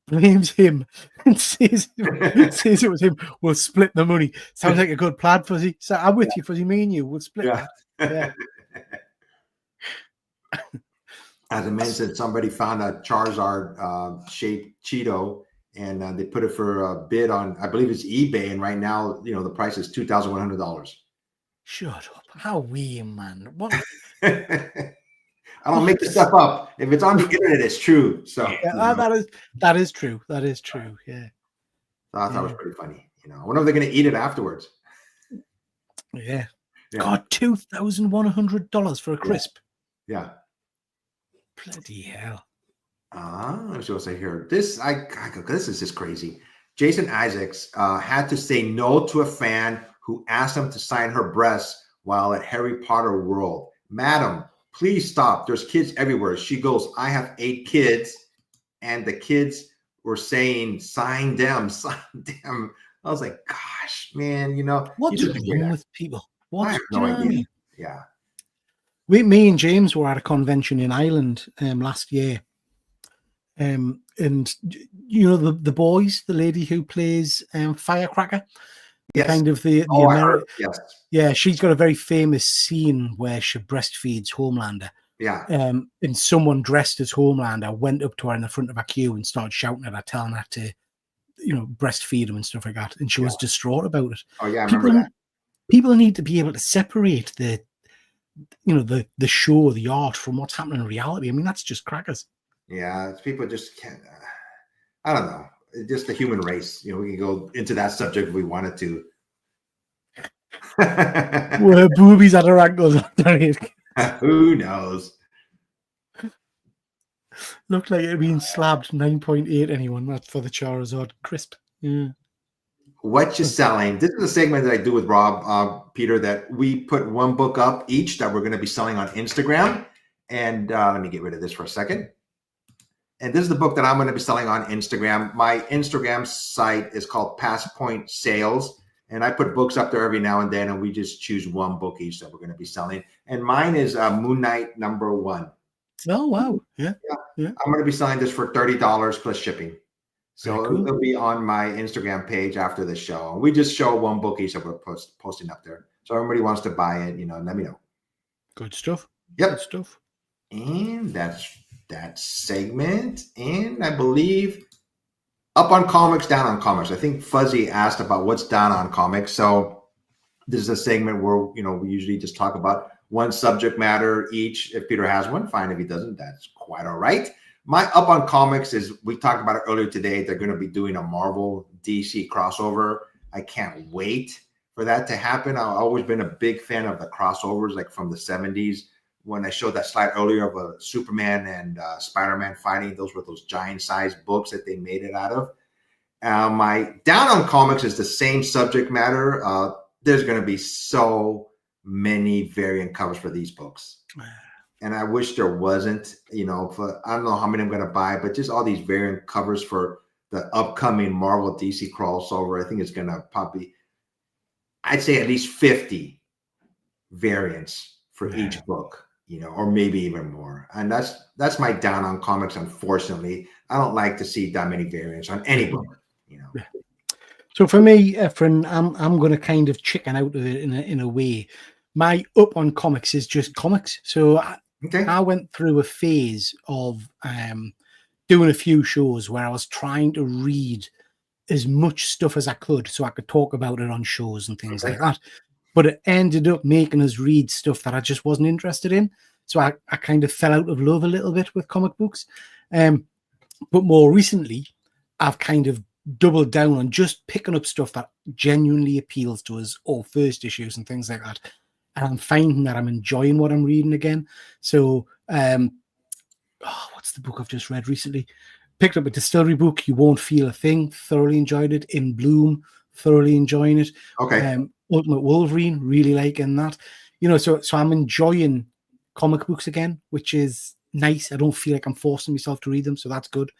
blames him and says it was him, we'll split the money. Sounds like a good plan, Fuzzy. So I'm with you, Fuzzy. Me and you, we'll split that. Yeah. As I mentioned, somebody found a Charizard shaped Cheeto, and they put it for a bid on, I believe it's eBay, and right now, you know, the price is $2,100. Shut up! How weird, man. What? I don't make this stuff up. If it's on the internet, it's true. So yeah, that is true. That is true. Yeah. So I thought it was pretty funny. You know, I wonder if they're going to eat it afterwards. Yeah. God, $2,100 for a crisp. Yeah. Bloody hell. Let's see what I say here. This is just crazy. Jason Isaacs had to say no to a fan who asked him to sign her breasts while at Harry Potter World. Madam, please stop. There's kids everywhere. She goes, I have 8 kids, and the kids were saying, sign them, sign them. I was like, gosh, man, you know. What's wrong with people? I have no idea. Yeah. Me and James were at a convention in Ireland last year. And you know the boys, the lady who plays Firecracker, kind of the American. Yes. Yeah, she's got a very famous scene where she breastfeeds Homelander. Yeah. And someone dressed as Homelander went up to her in the front of a queue and started shouting at her, telling her to, you know, breastfeed him and stuff like that. And she was distraught about it. Oh yeah, I remember that. People need to be able to separate the show, the art from what's happening in reality. I mean, that's just crackers. Yeah, people just can't. I don't know. It's just the human race. You know, we can go into that subject if we wanted to. Well, boobies at her ankles. Who knows? Looked like it had been slabbed 9.8. Anyone? That's for the Charizard crisp. Yeah. What you selling? This is a segment that I do with Rob, Peter, that we put one book up each that we're going to be selling on Instagram. And let me get rid of this for a second. And this is the book that I'm going to be selling on Instagram. My Instagram site is called Passpoint Sales. And I put books up there every now and then, and we just choose one book each that we're going to be selling. And mine is Moon Knight #1. Oh, wow. Yeah. I'm going to be selling this for $30 plus shipping. So it'll be on my Instagram page after the show. We just show one book each that we're posting up there. So everybody wants to buy it, you know, let me know. Good stuff. Yep. Good stuff. And that's that segment. And I believe up on comics, down on comics. I think Fuzzy asked about what's down on comics. So this is a segment where, you know, we usually just talk about one subject matter each. If Peter has one, fine. If he doesn't, that's quite all right. My up on comics is, we talked about it earlier today. They're going to be doing a Marvel DC crossover. I can't wait for that to happen. I've always been a big fan of the crossovers, like from the 70s. When I showed that slide earlier of a Superman and Spider-Man fighting, those were those giant-sized books that they made it out of. My down on comics is the same subject matter. There's going to be so many variant covers for these books. And I wish there wasn't, you know, I don't know how many I'm going to buy, but just all these variant covers for the upcoming Marvel DC crossover. I think it's going to probably, I'd say at least 50 variants for each book, you know, or maybe even more. And that's my down on comics. Unfortunately, I don't like to see that many variants on any book, you know. So for me, Efren, I'm going to kind of chicken out of it in a way. My up on comics is just comics. So I went through a phase of doing a few shows where I was trying to read as much stuff as I could so I could talk about it on shows and things like that. But it ended up making us read stuff that I just wasn't interested in. So I kind of fell out of love a little bit with comic books. But more recently, I've kind of double down on just picking up stuff that genuinely appeals to us, or first issues and things like that. And I'm finding that I'm enjoying what I'm reading again. So, what's the book I've just read recently? Picked up a distillery book, You Won't Feel a Thing. Thoroughly enjoyed it. In Bloom, thoroughly enjoying it. Okay. Ultimate Wolverine, really liking that. You know, so I'm enjoying comic books again, which is nice. I don't feel like I'm forcing myself to read them, so that's good.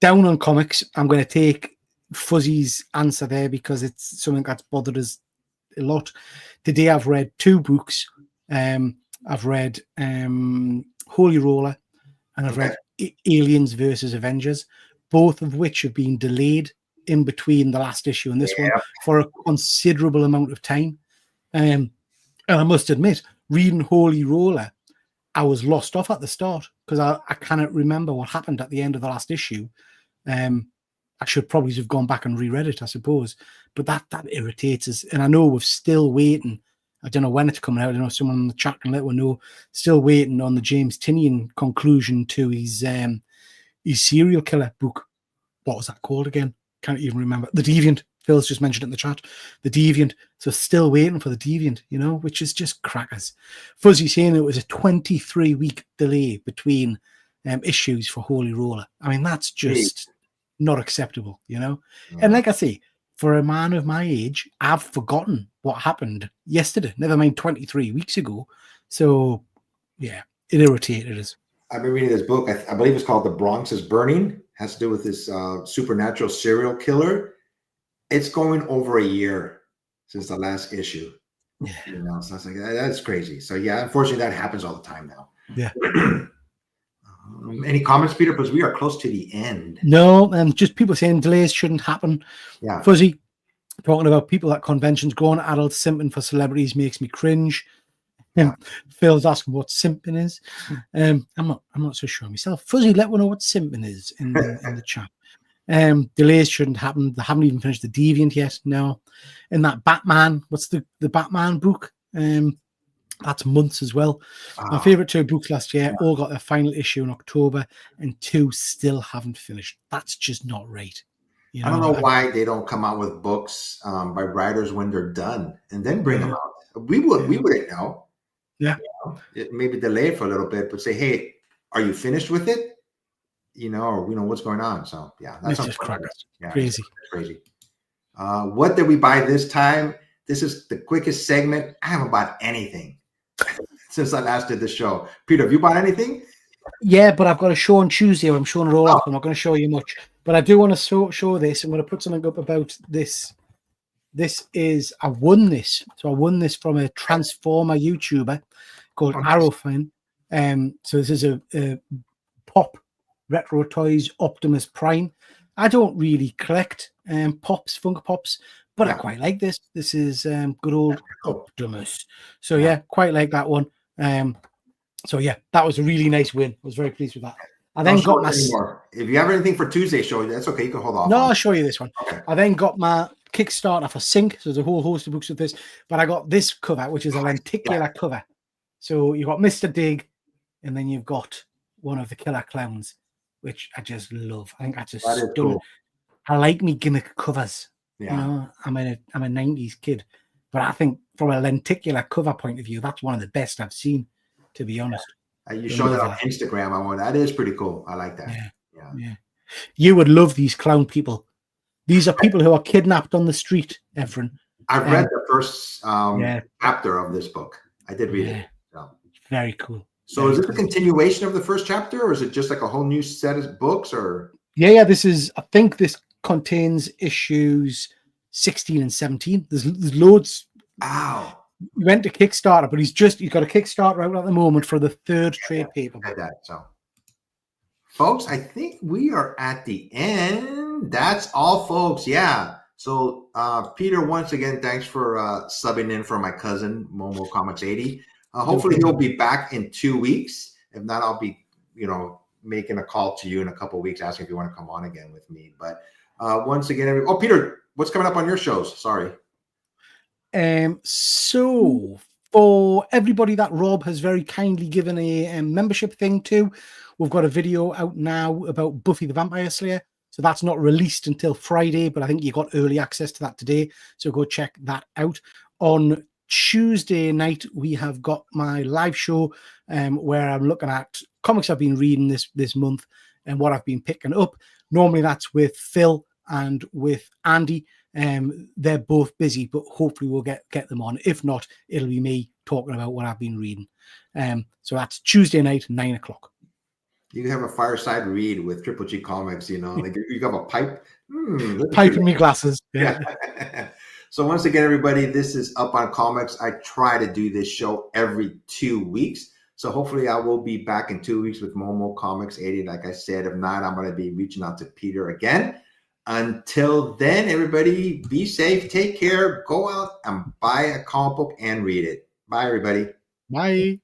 Down on comics, I'm going to take Fuzzy's answer there because it's something that's bothered us a lot. Today I've read 2 books. I've read Holy Roller, and I've read Aliens versus Avengers, both of which have been delayed in between the last issue and this one for a considerable amount of time. And I must admit, reading Holy Roller, I was lost off at the start because I cannot remember what happened at the end of the last issue. I should probably have gone back and reread it, I suppose. But that irritates us. And I know we're still waiting. I don't know when it's coming out. I don't know if someone in the chat can let me know. Still waiting on the James Tynion conclusion to his serial killer book. What was that called again? Can't even remember. The Deviant. Phil's just mentioned it in the chat. The Deviant. So still waiting for the Deviant, you know, which is just crackers. Fuzzy saying it was a 23-week delay between issues for Holy Roller. I mean, that's just not acceptable, you know. Yeah. And like I say, for a man of my age, I've forgotten what happened yesterday, never mind 23 weeks ago. So, yeah, it irritated us. I've been reading this book. I believe it's called The Bronx is Burning. It has to do with this supernatural serial killer. It's going over a year since the last issue. Yeah. You know, so I was like, that's crazy. So, yeah, unfortunately, that happens all the time now. Yeah. Any comments, Peter? Because we are close to the end. No, and just people saying delays shouldn't happen. Yeah. Fuzzy talking about people at conventions going adult simping for celebrities makes me cringe. Yeah. Phil's asking what simping is. I'm not so sure myself. Fuzzy, let me know what simping is in the chat. Delays shouldn't happen. They haven't even finished the Deviant yet. No. And that Batman, what's the Batman book? That's months as well. My favorite 2 books last year all got their final issue in October, and 2 still haven't finished. That's just not right. You know, I don't know why they don't come out with books by writers when they're done and then bring them out. We wouldn't know. Yeah. You know, it maybe delay for a little bit, but say, hey, are you finished with it? You know, or you know what's going on. So yeah, that's just crackers. Yeah, crazy. Crazy. What did we buy this time? This is the quickest segment. I haven't bought anything since I last did the show. Peter, have you bought anything? Yeah, but I've got a show on Tuesday where I'm showing it all off. I'm not going to show you much, but I do want to show this. I'm going to put something up about this. I won this. So I won this from a Transformer YouTuber called Arrowfan. So this is a Pop Retro Toys Optimus Prime. I don't really collect Pops, Funko Pops, but I quite like this. This is good old Optimus. So yeah, quite like that one. So yeah, that was a really nice win. I was very pleased with that. I then got my. If you have anything for Tuesday show, that's okay. You can hold off. No, I'll show you this one. Okay. I then got my Kickstarter for Sync. So there's a whole host of books with this, but I got this cover, which is a lenticular cover. So you've got Mr. Dig, and then you've got one of the Killer Clowns, which I just love. I think that's just stunning. Cool. I like me gimmick covers. Yeah. You know, I'm a 90s kid, but I think from a lenticular cover point of view, that's one of the best I've seen, to be honest. You showed that on Instagram. I want that is pretty cool. I like that. Yeah. You would love these clown people. These are people who are kidnapped on the street, Evren. I've read the first chapter of this book. I did read it. So. Very cool. So is this a continuation of the first chapter, or is it just like a whole new set of books? Or yeah, this is. I think this contains issues 16 and 17. There's loads. Wow. He went to Kickstarter, but he's got a Kickstarter out at the moment for the 3rd trade paperback. So, folks, I think we are at the end. That's all, folks. Yeah. So, Peter, once again, thanks for subbing in for my cousin, Momo Comics 80. Hopefully, he'll be back in 2 weeks. If not, I'll be, making a call to you in a couple of weeks, asking if you want to come on again with me. But once again, Peter, what's coming up on your shows? Sorry. So for everybody that Rob has very kindly given a membership thing to, we've got a video out now about Buffy the Vampire Slayer. So that's not released until Friday, but I think you got early access to that today. So go check that out. On Tuesday night, we have got my live show where I'm looking at comics I've been reading this month and what I've been picking up. Normally that's with Phil and with Andy. They're both busy, but hopefully we'll get them on. If not, it'll be me talking about what I've been reading. So that's Tuesday night, 9 o'clock. You can have a fireside read with Triple G Comics, like you have a pipe. Pipe in me glasses. Yeah. So once again, everybody, this is Up on Comics. I try to do this show every 2 weeks. So hopefully I will be back in 2 weeks with Momo Comics 80. Like I said, if not, I'm going to be reaching out to Peter again. Until then, everybody, be safe, take care, go out and buy a comic book and read it. Bye, everybody. Bye.